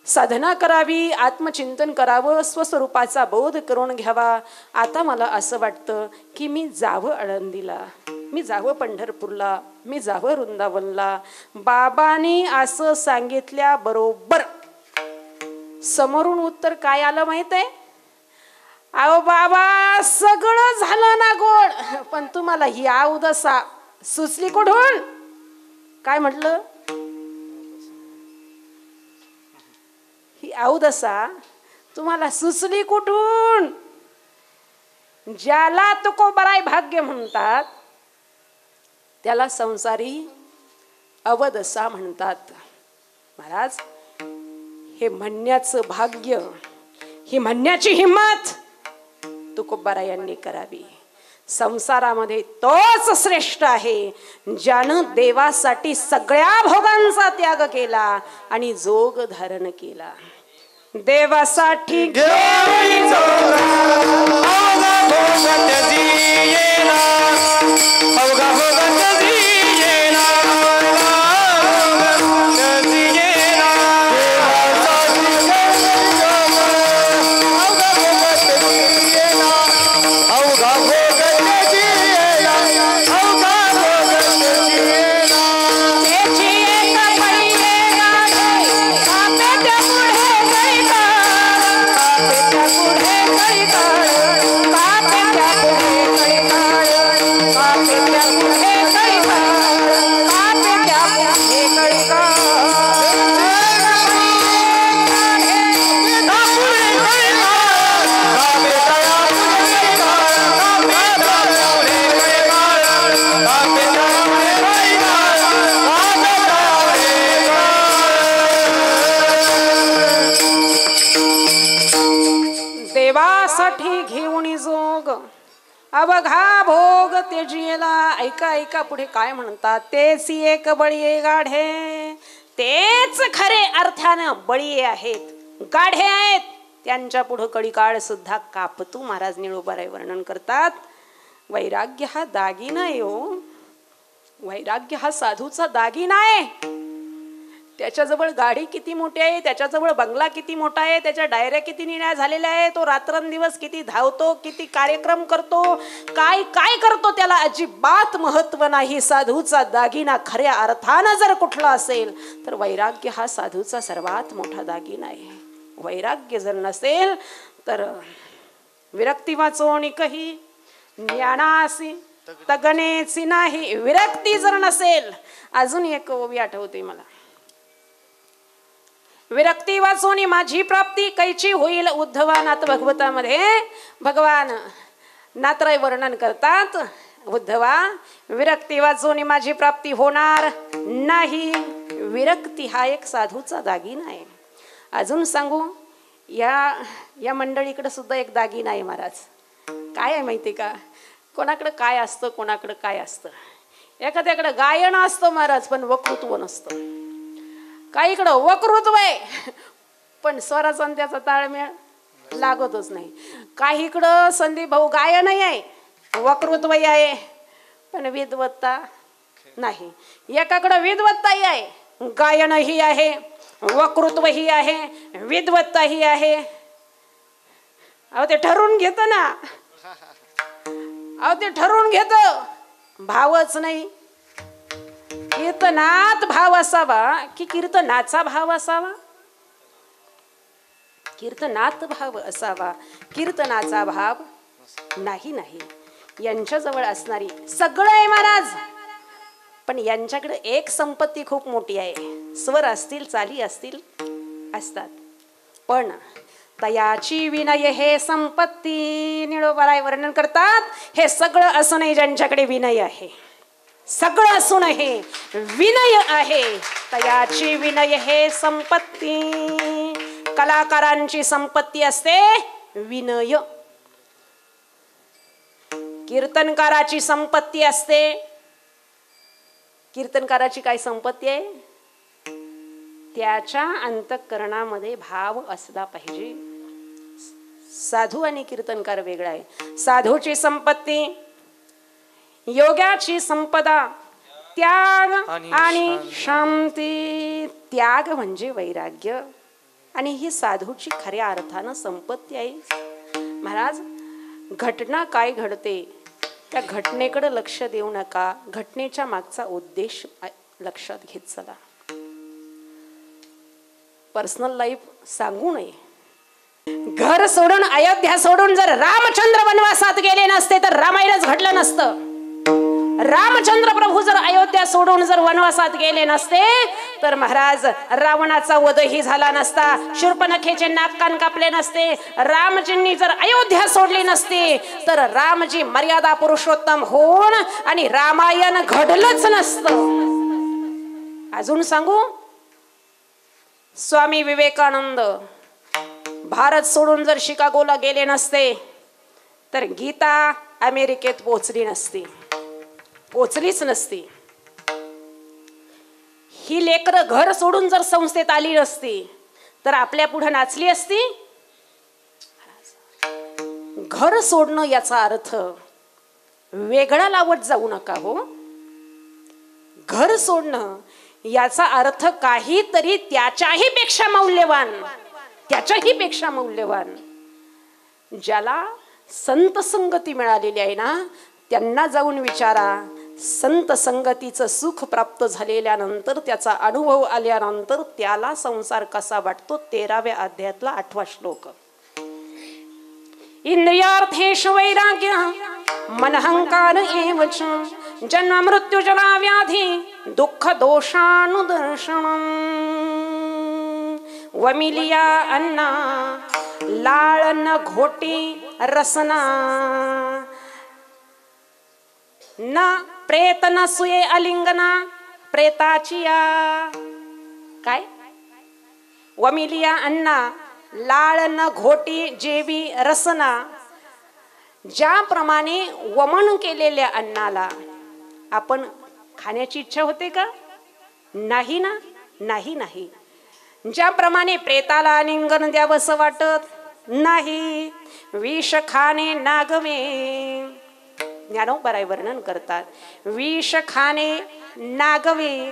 साधना करावी, आत्मचिंतन करावं, स्वस्वरूपाचा बोध करून घ्यावा. आता मला असं वाटतं की मी जावं आळंदीला, मी जावं पंढरपूरला, मी जावं वृंदावनला. बाबांनी असं सांगितल्याबरोबर समोरून उत्तर काय आलं माहित आहे? अहो बाबा, सगळं झालं ना गोड, पण तुम्हाला ही अवदसा सुचली कुठून? काय म्हटलं? ही अवदसा तुम्हाला सुचली कुठून? ज्याला तुकोबराय भाग्य म्हणतात त्याला संसारी अवदसा म्हणतात. महाराज, हे म्हणण्याचं भाग्य, ही म्हणण्याची हिम्मत तुकोबारायांनी करावी. संसारामध्ये तोच श्रेष्ठ आहे ज्यानं देवासाठी सगळ्या भोगांचा त्याग केला आणि जोग धारण केला. देवासाठी गाठी घेऊन जोग अवघा भोग तेजिला. ऐका ऐका पुढे काय म्हणतात. तेच एक बळी गाढे, तेच खरे अर्थानं बळी आहेत, गाढे आहेत. त्यांच्या पुढे कडी काळ सुद्धा कापतू. महाराज निळोबाराय वर्णन करतात. वैराग्य हा दागिना आहे हो. वैराग्य हा साधूचा दागिना आहे. त्याच्याजवळ गाडी किती मोठी आहे, त्याच्याजवळ बंगला किती मोठा आहे, त्याच्या डायऱ्या किती निर्णय झालेल्या आहे, तो रात्रंदिवस किती धावतो, किती कार्यक्रम करतो, काय काय करतो, त्याला अजिबात महत्व नाही. साधूचा दागिना खऱ्या अर्थानं जर कुठला असेल तर वैराग्य हा साधूचा सर्वात मोठा दागिना आहे. वैराग्य जर नसेल तर विरक्ती वाचोनी कही ज्ञानासी तगणेची नाही. विरक्ती जर नसेल, अजून एक ओवी आठवते मला. विरक्ती वाचून माझी प्राप्ती कैची होईल उद्धवानाथ. भगवतामध्ये भगवान नात्राय वर्णन करतात. उद्धवा, विरक्ती वाचून माझी प्राप्ती होणार नाही. विरक्ती हा एक साधूचा दागिना आहे. अजून सांगू, या मंडळीकडे सुद्धा एक दागिना आहे महाराज. काय आहे माहिती का? कोणाकडे काय असतं, कोणाकडे काय असतं. एखाद्याकडे गायन असतं महाराज, पण वक्तृत्व नसतं. काहीकडं वक्तृत्व आहे पण स्वराचा आणि त्याचा ताळमेळ लागतच नाही. काहीकडं संदीप भाऊ गायनही आहे, वक्तृत्वही आहे, पण विद्वत्ता नाही. एकाकडं विद्वत्ताही आहे, गायनही आहे, वक्तृत्वही आहे, विद्वत्ताही आहे. अहो ते ठरवून घेत ना, अहो ते ठरवून घेत. भावच नाही. कीर्तनात भाव असावा की कीर्तनाचा भाव असावा? कीर्तनात भाव असावा, कीर्तनाचा भाव नाही. नाही, यांच्याजवळ असणारी सगळं आहे महाराज, पण यांच्याकडे एक संपत्ती खूप मोठी आहे. स्वर असतील, चाली असतील, असतात, पण तयाची विनय हे संपत्ती. निळोबाराय वर्णन करतात. हे सगळं असूनही ज्यांच्याकडे विनय आहे, सगळं असून हे विनय आहे, तयाची विनय हे संपत्ती. कलाकारांची संपत्ती असते विनय. कीर्तनकाराची संपत्ती असते. कीर्तनकाराची काय संपत्ती आहे? त्याच्या अंतःकरणामध्ये भाव असला पाहिजे. साधू आणि कीर्तनकार वेगळा आहे. साधूची संपत्ती योगाची संपदा, त्याग आणि शांती. त्याग म्हणजे वैराग्य, आणि ही साधूची खऱ्या अर्थानं संपत्ती आहे. महाराज, घटना काय घडते त्या घटनेकडे लक्ष देऊ नका, घटनेच्या मागचा उद्देश लक्षात घेत चला. पर्सनल लाईफ सांगू नये. घर सोडून, अयोध्या सोडून जर रामचंद्र वनवासात गेले नसते तर रामायणच घडलं नसतं. रामचंद्र प्रभू जर अयोध्या सोडून जर वनवासात गेले नसते तर महाराज रावणाचा वधही झाला नसता, शूर्पणखेचे नाक कान कापले नसते. रामजींनी जर अयोध्या सोडली नसती तर रामजी मर्यादा पुरुषोत्तम होऊन आणि रामायण घडलंच नसतं. अजून सांगू, स्वामी विवेकानंद भारत सोडून जर शिकागोला गेले नसते तर गीता अमेरिकेत पोहोचली नसती, पोचलीच नसती. ही लेकरं घर सोडून जर संस्थेत आली नसती तर आपल्या पुढे नाचली असती. घर सोडणं याचा अर्थ वेगळा लावत जाऊ नका हो. घर सोडणं याचा अर्थ काहीतरी त्याच्याही पेक्षा मौल्यवान, त्याच्याही पेक्षा मौल्यवान. ज्याला संत संगती मिळालेली आहे ना, त्यांना जाऊन विचारा. संत संगतीचं सुख प्राप्त झालेल्यानंतर, त्याचा अनुभव आल्यानंतर त्याला संसार कसा वाटतो. 13व्या अध्यायातला 8वा श्लोक. इंद्रियार्थेषु वैराग्य मनहंकार एवच जन्म मृत्यू जरा व्याधी दुःख दोषानुदर्शनम. वमिलिया अन्ना लाळ न घोटी रसना न प्रेत न सुये अलिंगना प्रेताची या. काय? वमिलिया अन्ना लाळ न घोटी जेवी रसना ज्याप्रमाणे वमन केलेल्या अन्नाला आपण खाण्याची इच्छा होते का? नाही ना, नाही नाही. ज्याप्रमाणे प्रेताला आलिंगन द्यावंसं वाटत नाही. विष खाणे नागवे, ज्ञानोबराय वर्णन करतात. विष खाणे नागवे,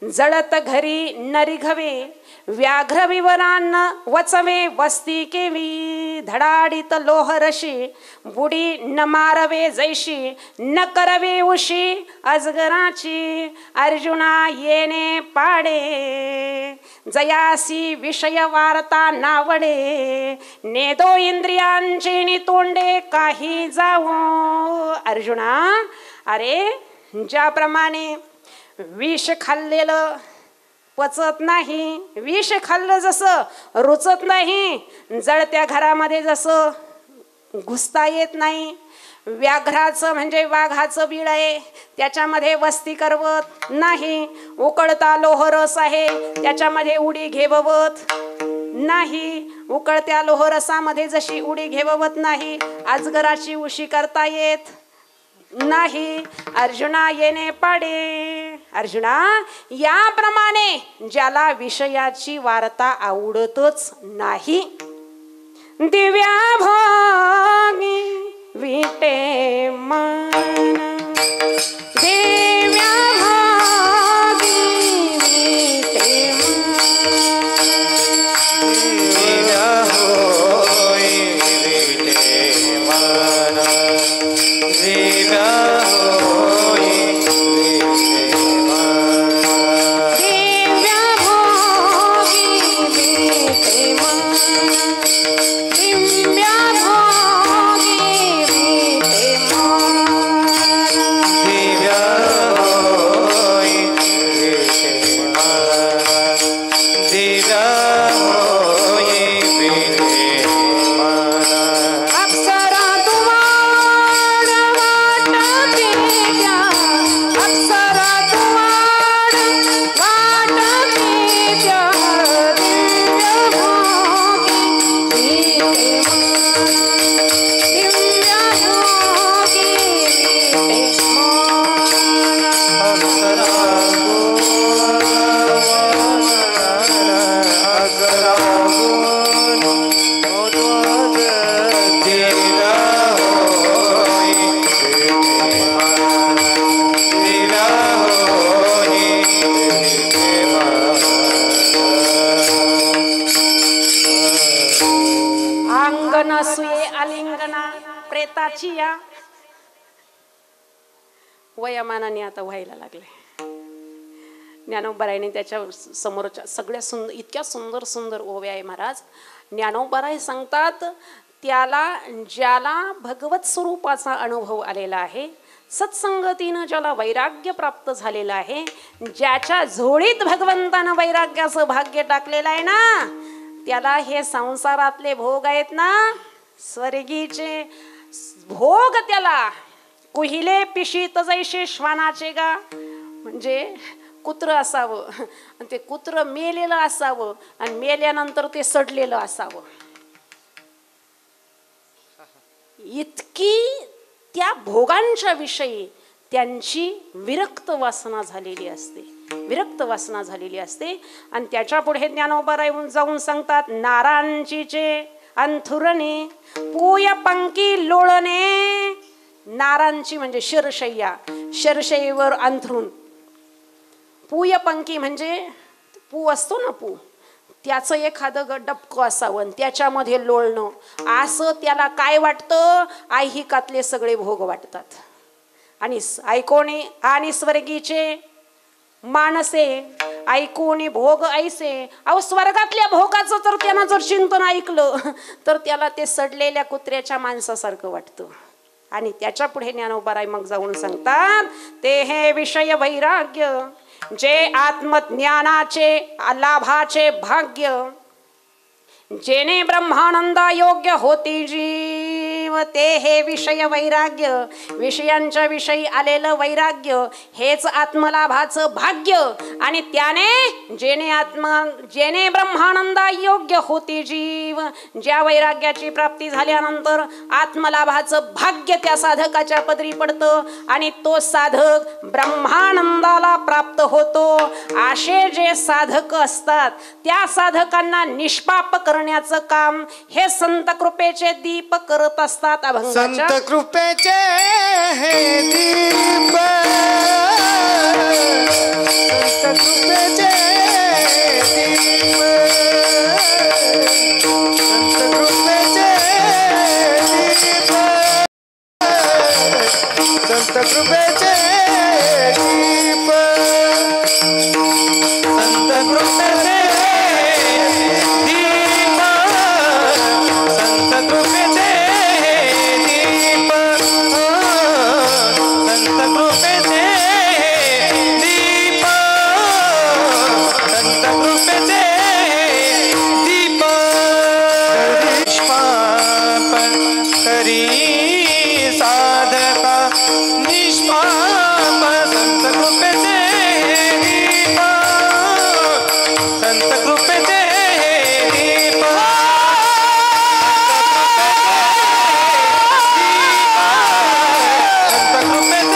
जळत घरी नरिघवे. व्याघ्र विवरांना वचवे वस्ती केवी. धडाडीत लोहरशी बुडी न मारवे जैशी. न करवे उशी अजगराची. अर्जुना येणे पाडे जयासी विषय वार्ता नावडे. नेदो इंद्रियांची नितोंडे काही जाऊ. अर्जुना, अरे ज्याप्रमाणे विष खाल्लेलं पचत नाही, विष खाल्लं जसं रुचत नाही, जळत्या घरामध्ये जसं घुसता येत नाही, व्याघ्राचं म्हणजे वाघाचं बिळ आहे त्याच्यामध्ये वस्ती करवत नाही, उकळता लोहरस आहे त्याच्यामध्ये उडी घेवत नाही, उकळत्या लोहरसामध्ये जशी उडी घेवत नाही अजगराची उशी करता येत नाही. अर्जुना येणे पाडे. अर्जुना, याप्रमाणे ज्याला विषयाची वार्ता आवडतच नाही, दिव्या भोगी विटे मन. दिव्या भोगी विटे वयामानाने आता व्हायला लागले. ज्ञानोबरायने त्याच्या समोरच्या सगळ्या सुंदर, इतक्या सुंदर सुंदर ओव्या आहे महाराज. ज्ञानोबराय सांगतात, त्याला ज्याला भगवत स्वरूपाचा अनुभव आलेला आहे, सत्संगतीनं ज्याला वैराग्य प्राप्त झालेलं आहे, ज्याच्या झोळीत भगवंतानं वैराग्याचं भाग्य टाकलेलं आहे ना, त्याला हे संसारातले भोग आहेत ना, स्वर्गीचे भोग, त्याला कुहिले पिशीत जैसे श्वानाचे गा. म्हणजे कुत्र असावं आणि ते कुत्र मेलेलं असावं आणि मेल्यानंतर ते सडलेलं असावं, इतकी त्या भोगांच्या विषयी त्यांची विरक्त वासना झालेली असते, विरक्त वासना झालेली असते. आणि त्याच्या पुढे ज्ञानोबराय जाऊन सांगतात, नारांचीचे अंथुरणे पूय पंकी लोळणे. नारांची म्हणजे शिरशय्या, शिरशय्येवर अंथरून. पूय पंकी म्हणजे पू असतो ना, पू, त्याचं एखादं डबकं असावं त्याच्यामध्ये लोळणं. असं त्याला काय वाटतं? ऐहिकातले सगळे भोग वाटतात. आणि ऐकोणे आणि स्वर्गीचे मानसे ऐकून भोग ऐसे. अहो, स्वर्गातल्या भोगाचं तर त्यानं जर चिंतन ऐकलं तर त्याला ते सडलेल्या कुत्र्याच्या माणसासारखं वाटतं. आणि त्याच्या पुढे ज्ञानोबराय मग जाऊन सांगतात, ते हे विषय वैराग्य जे आत्मज्ञानाचे लाभाचे भाग्य, जेने ब्रह्मानंदा योग्य होती जीव. जीव ते हे विषय वैराग्य, विषयांच्या विषयी आलेलं वैराग्य हेच आत्मलाभाचं भाग्य. आणि त्याने जेणे ब्रह्मानंदा योग्य होते जीव. ज्या वैराग्याची प्राप्ती झाल्यानंतर आत्मलाभाचं भाग्य त्या साधकाच्या पदरी पडतं आणि तो साधक ब्रह्मानंदाला प्राप्त होतो. असे जे साधक असतात त्या साधकांना निष्पाप करण्याचं काम हे संत कृपेचे दीप करत असतात. अभंगाच्या संत कृपेचे हे दीप, संत कृपेचे दीप, संत कृपेचे दीप, संत कृपेचे दीप, संत कृपेचे दीप, संत कृपेचे दीप, संत कृपेचे दीप, संत कृपेचे दीप. निष्पाप करी साधका, निष्पाप संत कृपेचे दीप, संत कृपेचे दीप, संत कृपेचे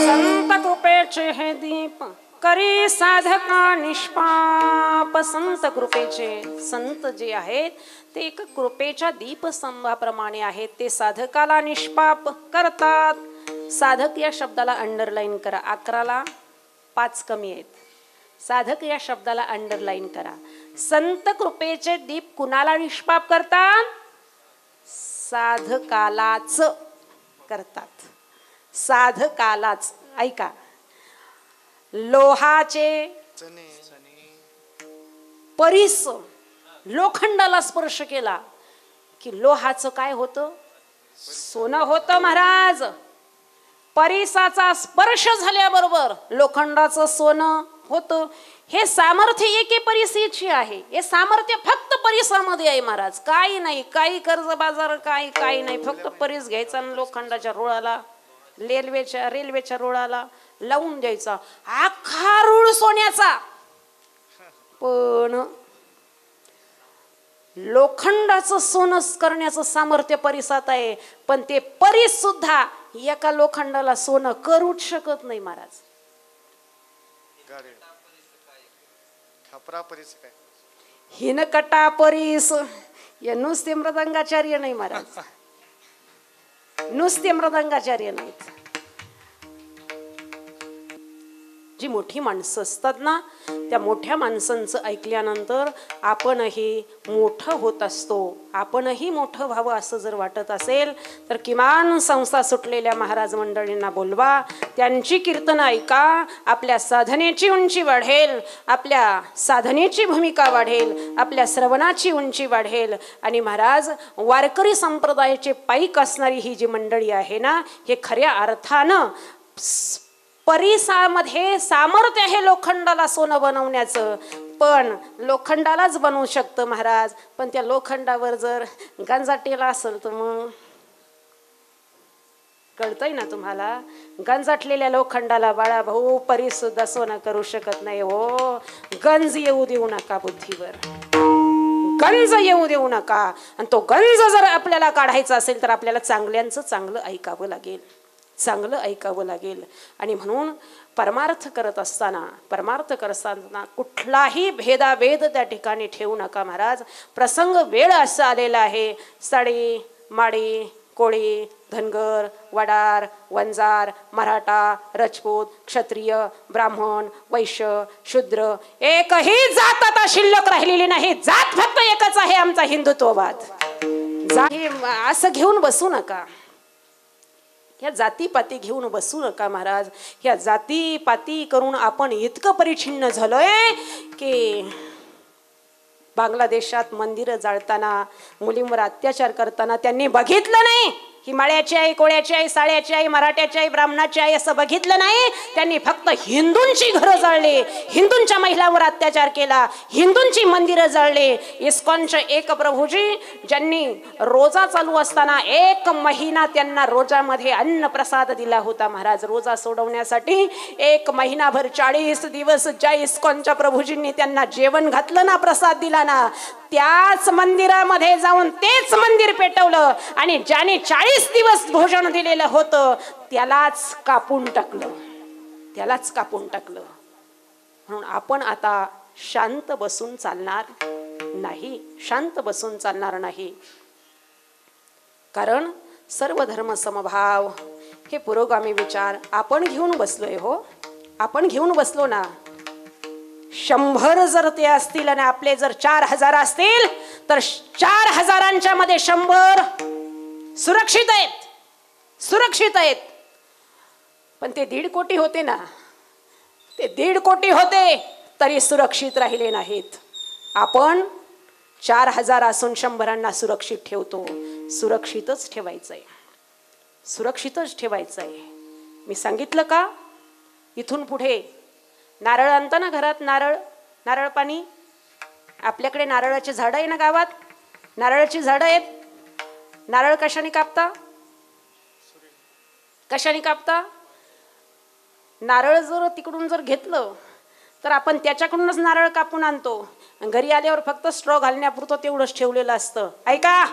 संत कृपेचे हे दीप करी साधका निष्पाप. संत कृपेचे, संत जे आहेत ते एक कृपेच्या दीपस्तंभाप्रमाणे आहेत. ते साधकाला निष्पाप करतात. साधक या शब्दाला अंडरलाईन करा. 11ला 5 कमी आहेत. साधक या शब्दाला अंडरलाईन करा. संत कृपेचे दीप कुणाला निष्पाप करतात? साधकालाच करतात. साधकालाच. ऐका, लोहाचे परीस लोखंडाला स्पर्श केला की लोहाचं काय होतं? सोनं होतं महाराज. परीसाचा स्पर्श झाल्याबरोबर लोखंडाचं सोनं होतं. हे सामर्थ्य एके परिसीची आहे. हे सामर्थ्य फक्त परिसामध्ये आहे महाराज. काही नाही, काही कर्ज बाजार काही नाही. फक्त परीस घ्यायचा आणि लोखंडाच्या रुळाला, रेल्वेच्या रुळाला लावून द्यायचा. अख्खा रूळ सोन्याचा. पण लोखंडाचं सोनं करण्याचं सामर्थ्य परिसात आहे. पण ते परीस सुद्धा एका लोखंडाला सोनं करूच शकत नाही महाराज. हिनकटा परीस या नुसते मृदंगाचार्य नाही महाराज. नुसते मृदंगाचार्य नाहीत. जी मोठी माणसं असतात ना, त्या मोठ्या माणसांचं ऐकल्यानंतर आपणही मोठं होत असतो. आपणही मोठं व्हावं असं जर वाटत असेल तर किमान संस्था सुटलेल्या महाराज मंडळींना बोलवा. त्यांची कीर्तन ऐका. आपल्या साधनेची उंची वाढेल, आपल्या साधनेची भूमिका वाढेल, आपल्या श्रवणाची उंची वाढेल. आणि महाराज वारकरी संप्रदायाचे पाईक असणारी ही जी मंडळी आहे ना, हे खऱ्या अर्थानं परिसामध्ये सामर्थ्य आहे लोखंडाला सोनं बनवण्याचं. पण लोखंडालाच बनवू शकतं महाराज. पण त्या लोखंडावर जर गांजाटेला असेल तर मग कळतंय ना तुम्हाला. गंजाटलेल्या लोखंडाला बाळा भाऊ परीस सुद्धा सोनं करू शकत नाही. हो, गंज येऊ देऊ नका बुद्धीवर. गंज येऊ देऊ नका. आणि तो गंज जर आपल्याला काढायचा असेल तर आपल्याला चांगल्यांचं चांगलं ऐकावं लागेल. चांगलं ऐकावं लागेल. आणि म्हणून परमार्थ करत असताना कुठलाही भेदाभेद त्या ठिकाणी ठेवू नका महाराज. प्रसंग वेळ असा आलेला आहे. साडी माडी कोळी धनगर वडार वंजार मराठा राजपूत क्षत्रिय ब्राह्मण वैश्य शूद्र एकही जात आता शिल्लक राहिलेली नाही. जात फक्त एकच आहे, आमचा हिंदुत्ववाद. असं घेऊन बसू नका. ह्या जातीपाती घेऊन बसू नका महाराज. ह्या जातीपाती करून आपण इतकं परिच्छिन्न झालोय की बांगलादेशात मंदिरं जाळताना मुलींवर अत्याचार करताना त्यांनी बघितलं नाही ही माळ्याची आई, कोळ्याची आई, साळ्याची आई, मराठ्याची आई, ब्राह्मणाची आई असं बघितलं नाही. त्यांनी फक्त हिंदूंची घरं जळली, हिंदूंच्या महिलांवर अत्याचार केला, हिंदूंची मंदिरं जळले. इस्कॉनचे एक प्रभूजी ज्यांनी रोजा चालू असताना 1 महिना त्यांना रोजामध्ये अन्न प्रसाद दिला होता. महाराज रोजा सोडवण्यासाठी 1 महिनाभर 40 दिवस ज्या इस्कॉनच्या प्रभूजींनी त्यांना जेवण घातलं ना, प्रसाद दिला ना, त्याच मंदिरामध्ये जाऊन तेच मंदिर पेटवलं आणि ज्याने 40 दिवस भोजन दिलेलं होतं त्यालाच कापून टाकलं, त्यालाच कापून टाकलं. म्हणून आपण आता शांत बसून चालणार नाही, शांत बसून चालणार नाही. कारण सर्व धर्म समभाव हे पुरोगामी विचार आपण घेऊन बसलोय. हो, आपण घेऊन बसलो ना. 100 जर ते असतील आणि आपले जर 4000 असतील तर 4000च्या मध्ये 100 सुरक्षित आहेत, सुरक्षित आहेत. पण ते 1.5 कोटी होते ना, ते 1.5 कोटी होते तरी सुरक्षित राहिले नाहीत. आपण 4000 असून 100 सुरक्षित ठेवतो. सुरक्षितच ठेवायचंय, सुरक्षितच ठेवायचंय. मी सांगितलं का, इथून पुढे नारळ आणता ना घरात, नारळ, नारळ पाणी. आपल्याकडे नारळाची झाडं आहे ना गावात, नारळाची झाडं आहेत. नारळ कशाने कापता, कशाने कापता? नारळ जर तिकडून जर घेतलं तर आपण त्याच्याकडूनच नारळ कापून आणतो. घरी आल्यावर फक्त स्ट्रॉ घालण्यापुरतं तेवढंच ठेवलेलं असतं. ऐका,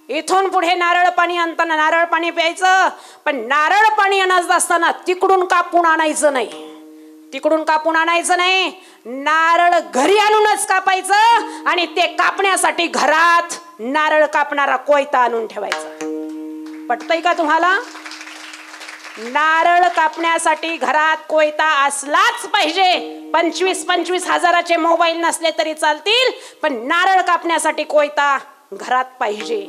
इथून पुढे नारळ पाणी आणताना नारळ पाणी प्यायचं, पण नारळ पाणी आणत असताना तिकडून कापून आणायचं नाही, तिकडून कापून आणायचं नाही. नारळ घरी आणूनच कापायचं आणि ते कापण्यासाठी घरात नारळ कापणारा कोयता आणून ठेवायचा. पटतंय का तुम्हाला? नारळ कापण्यासाठी घरात कोयता असलाच पाहिजे. 25-25 हजाराचे मोबाईल नसले तरी चालतील, पण नारळ कापण्यासाठी कोयता घरात पाहिजे.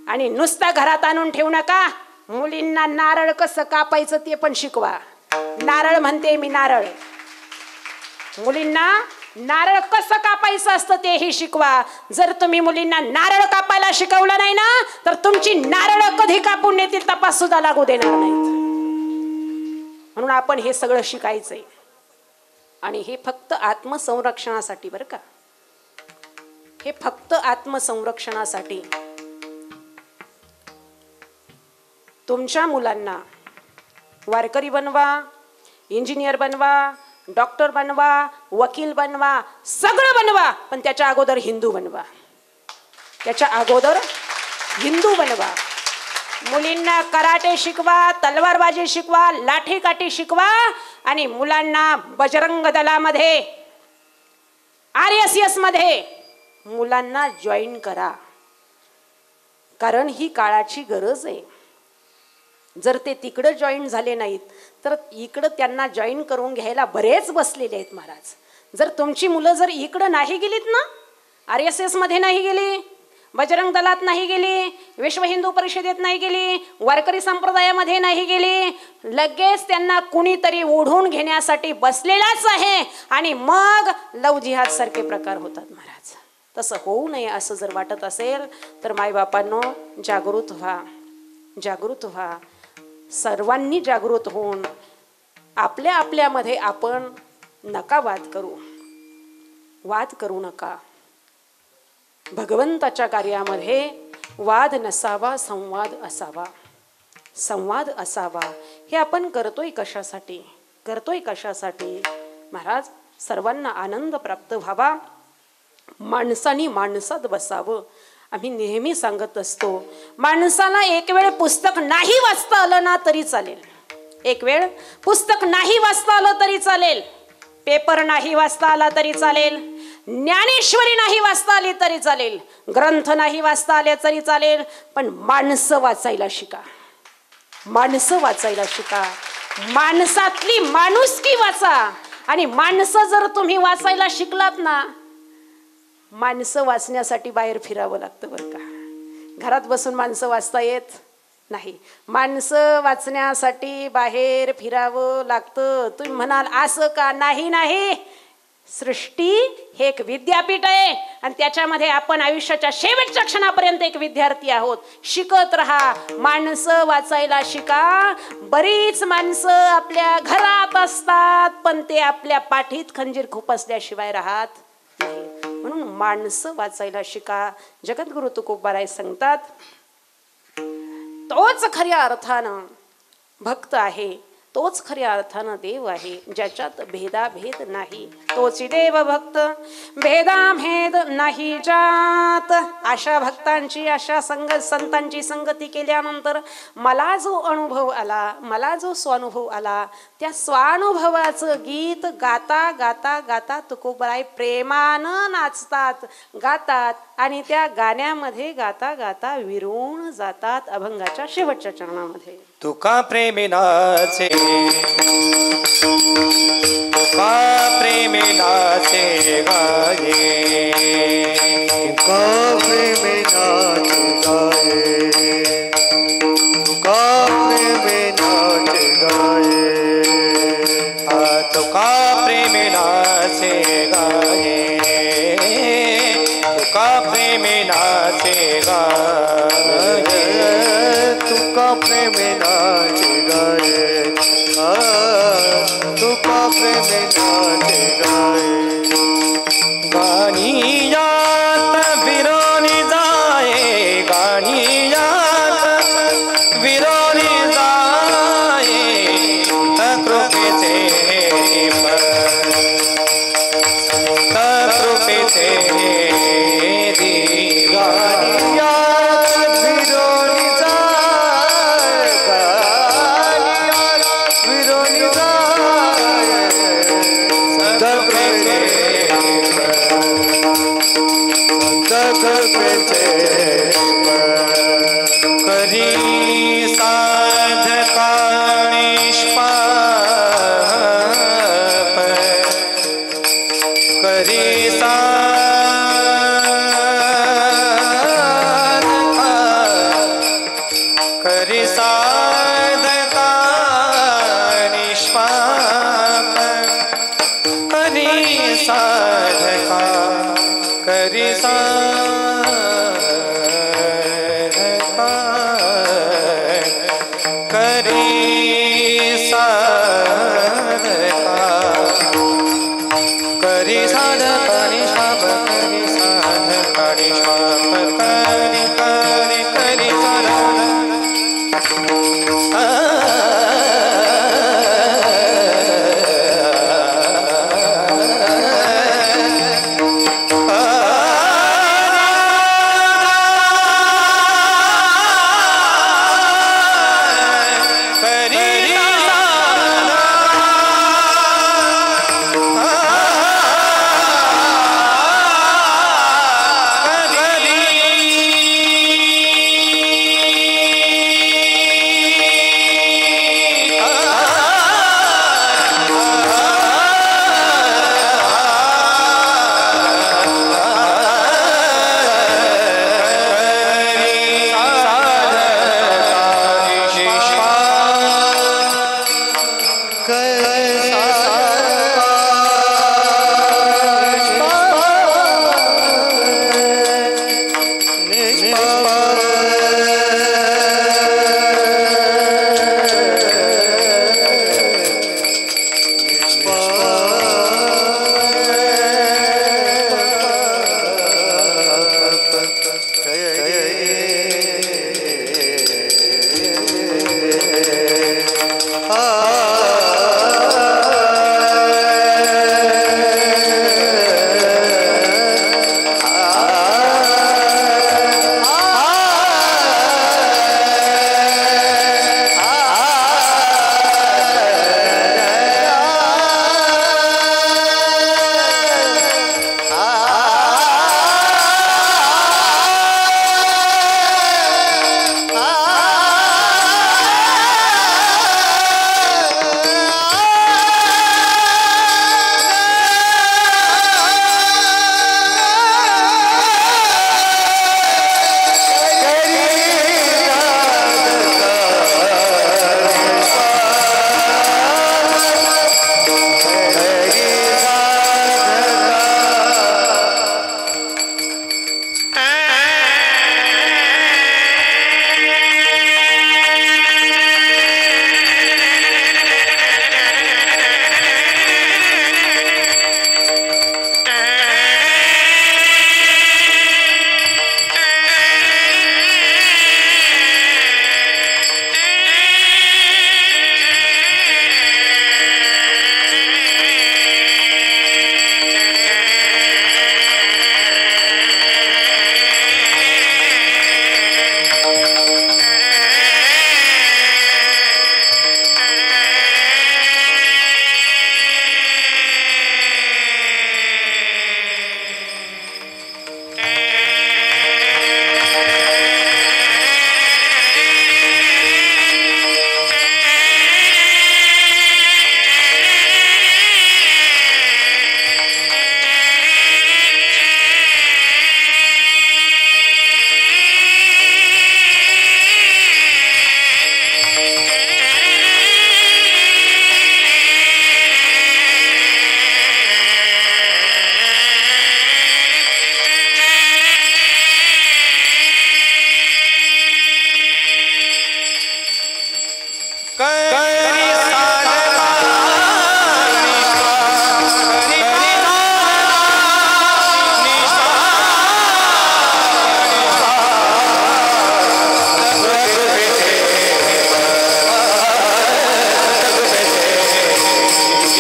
आणि नुसता घरात आणून ठेवू नका, मुलींना नारळ कसं कापायचं ते पण शिकवा. नारळ म्हणते मी, नारळ. मुलींना नारळ कसं कापायचं असतं तेही शिकवा. जर तुम्ही मुलींना नारळ कापायला शिकवलं नाही ना, तर तुमची नारळ कधी कापून नेतील तपास सुद्धा लागू देणार नाहीत. म्हणून आपण हे सगळं शिकायचंय. आणि हे फक्त आत्मसंरक्षणासाठी बरं का, हे फक्त आत्मसंरक्षणासाठी. तुमच्या मुलांना वारकरी बनवा, इंजिनियर बनवा, डॉक्टर बनवा, वकील बनवा, सगळं बनवा, पण त्याच्या अगोदर हिंदू बनवा, त्याच्या अगोदर हिंदू बनवा. मुलींना कराटे शिकवा, तलवारबाजी शिकवा, लाठी काठी शिकवा आणि मुलांना बजरंग दलामध्ये, RSS मध्ये मुलांना जॉईन करा. कारण ही काळाची गरज आहे. जर ते तिकडं जॉईन झाले नाहीत तर इकडं त्यांना जॉईन करून घ्यायला बरेच बसलेले आहेत महाराज. जर तुमची मुलं जर इकडं नाही गेलीत ना, RSS मध्ये नाही गेली, बजरंग दलात नाही गेली, विश्व हिंदू परिषदेत नाही गेली, वारकरी संप्रदायामध्ये नाही गेली, लगेच त्यांना कुणीतरी ओढून घेण्यासाठी बसलेलाच आहे आणि मग लव जिहाद सारखे प्रकार होतात महाराज. तसं होऊ नये असं जर वाटत असेल तर मायबापांनो जागृत व्हा, जागृत व्हा. सर्वांनी जागृत होऊन आपल्या आपल्यामध्ये आपण नका वाद करू, वाद करू नका. भगवंताच्या कार्यामध्ये वाद नसावा, संवाद असावा, संवाद असावा. हे आपण करतोय कशासाठी, करतोय कशासाठी? महाराज सर्वांना आनंद प्राप्त व्हावा, माणसानी माणसात बसावं. आम्ही नेहमी सांगत असतो, माणसाला एक वेळ पुस्तक नाही वाचता आलं ना तरी चालेल, एक वेळ पुस्तक नाही वाचता आलं तरी चालेल, पेपर नाही वाचता आला तरी चालेल, ज्ञानेश्वरी नाही वाचता आली तरी चालेल, ग्रंथ नाही वाचता आले तरी चालेल, पण माणसं वाचायला शिका, माणसं वाचायला शिका. माणसातली माणुसकी वाचा. आणि माणसं जर तुम्ही वाचायला शिकलात ना, माणसं वाचण्यासाठी बाहेर फिरावं लागतं बरं का. घरात बसून माणसं वाचता येत नाही, माणसं वाचण्यासाठी बाहेर फिरावं लागतं. तुम्ही म्हणाल असं का? नाही नाही, सृष्टी हे एक विद्यापीठ आहे आणि त्याच्यामध्ये आपण आयुष्याच्या शेवटच्या क्षणापर्यंत एक विद्यार्थी आहोत. शिकत राहा, माणसं वाचायला शिका. बरीच माणसं आपल्या घरात असतात पण ते आपल्या पाठीत खंजीर खुपसल्याशिवाय राहत नाही. म्हणून माणसं वाचायला शिका. जगद्गुरु तुकोबाराय सांगतात, तोच खऱ्या अर्थानं भक्त आहे, तोच खऱ्या अर्थानं देव आहे, ज्याच्यात भेदाभेद नाही. तोच देव भक्त भेदाभेद नाही जात. अशा भक्तांची, अशा संतांची संगती केल्यानंतर मला जो अनुभव आला, मला जो स्वानुभव आला, त्या स्वानुभवाचं गीत गाता गाता गाता तुकोबाराय प्रेमानं नाचतात, गातात आणि त्या गाण्यामध्ये गाता गाता विरून जातात अभंगाच्या शेवटच्या चरणामध्ये. तुका प्रेमी नाचे, तुका प्रेमी नाचे गाये, तुका प्रेमी नाचे गाये, तुका प्रेमी नाचे गाये, तुका प्रेमी नाचे गाये, तुका प्रेमी नाचे गाये, तुका प्रेमी नाचे गाये, तुका प्रेमी नाचे गाये. गाणियात विरोनी जाये, गाणियात विरोनी जाये, कृपेचे कृपेचे गाणियात विरोनी जाय, गाणियात विरोनी जाय, करी साधका निष्पाप, करी साधका, करी साधका निष्पाप, करी साधका, करी साधका, करी साधका, करी साधका निष्पाप, करी साधका निष्पाप, करी करी करी साधका.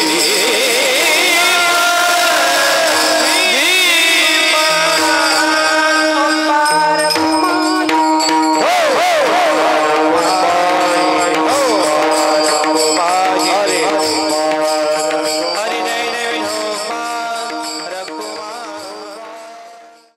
रे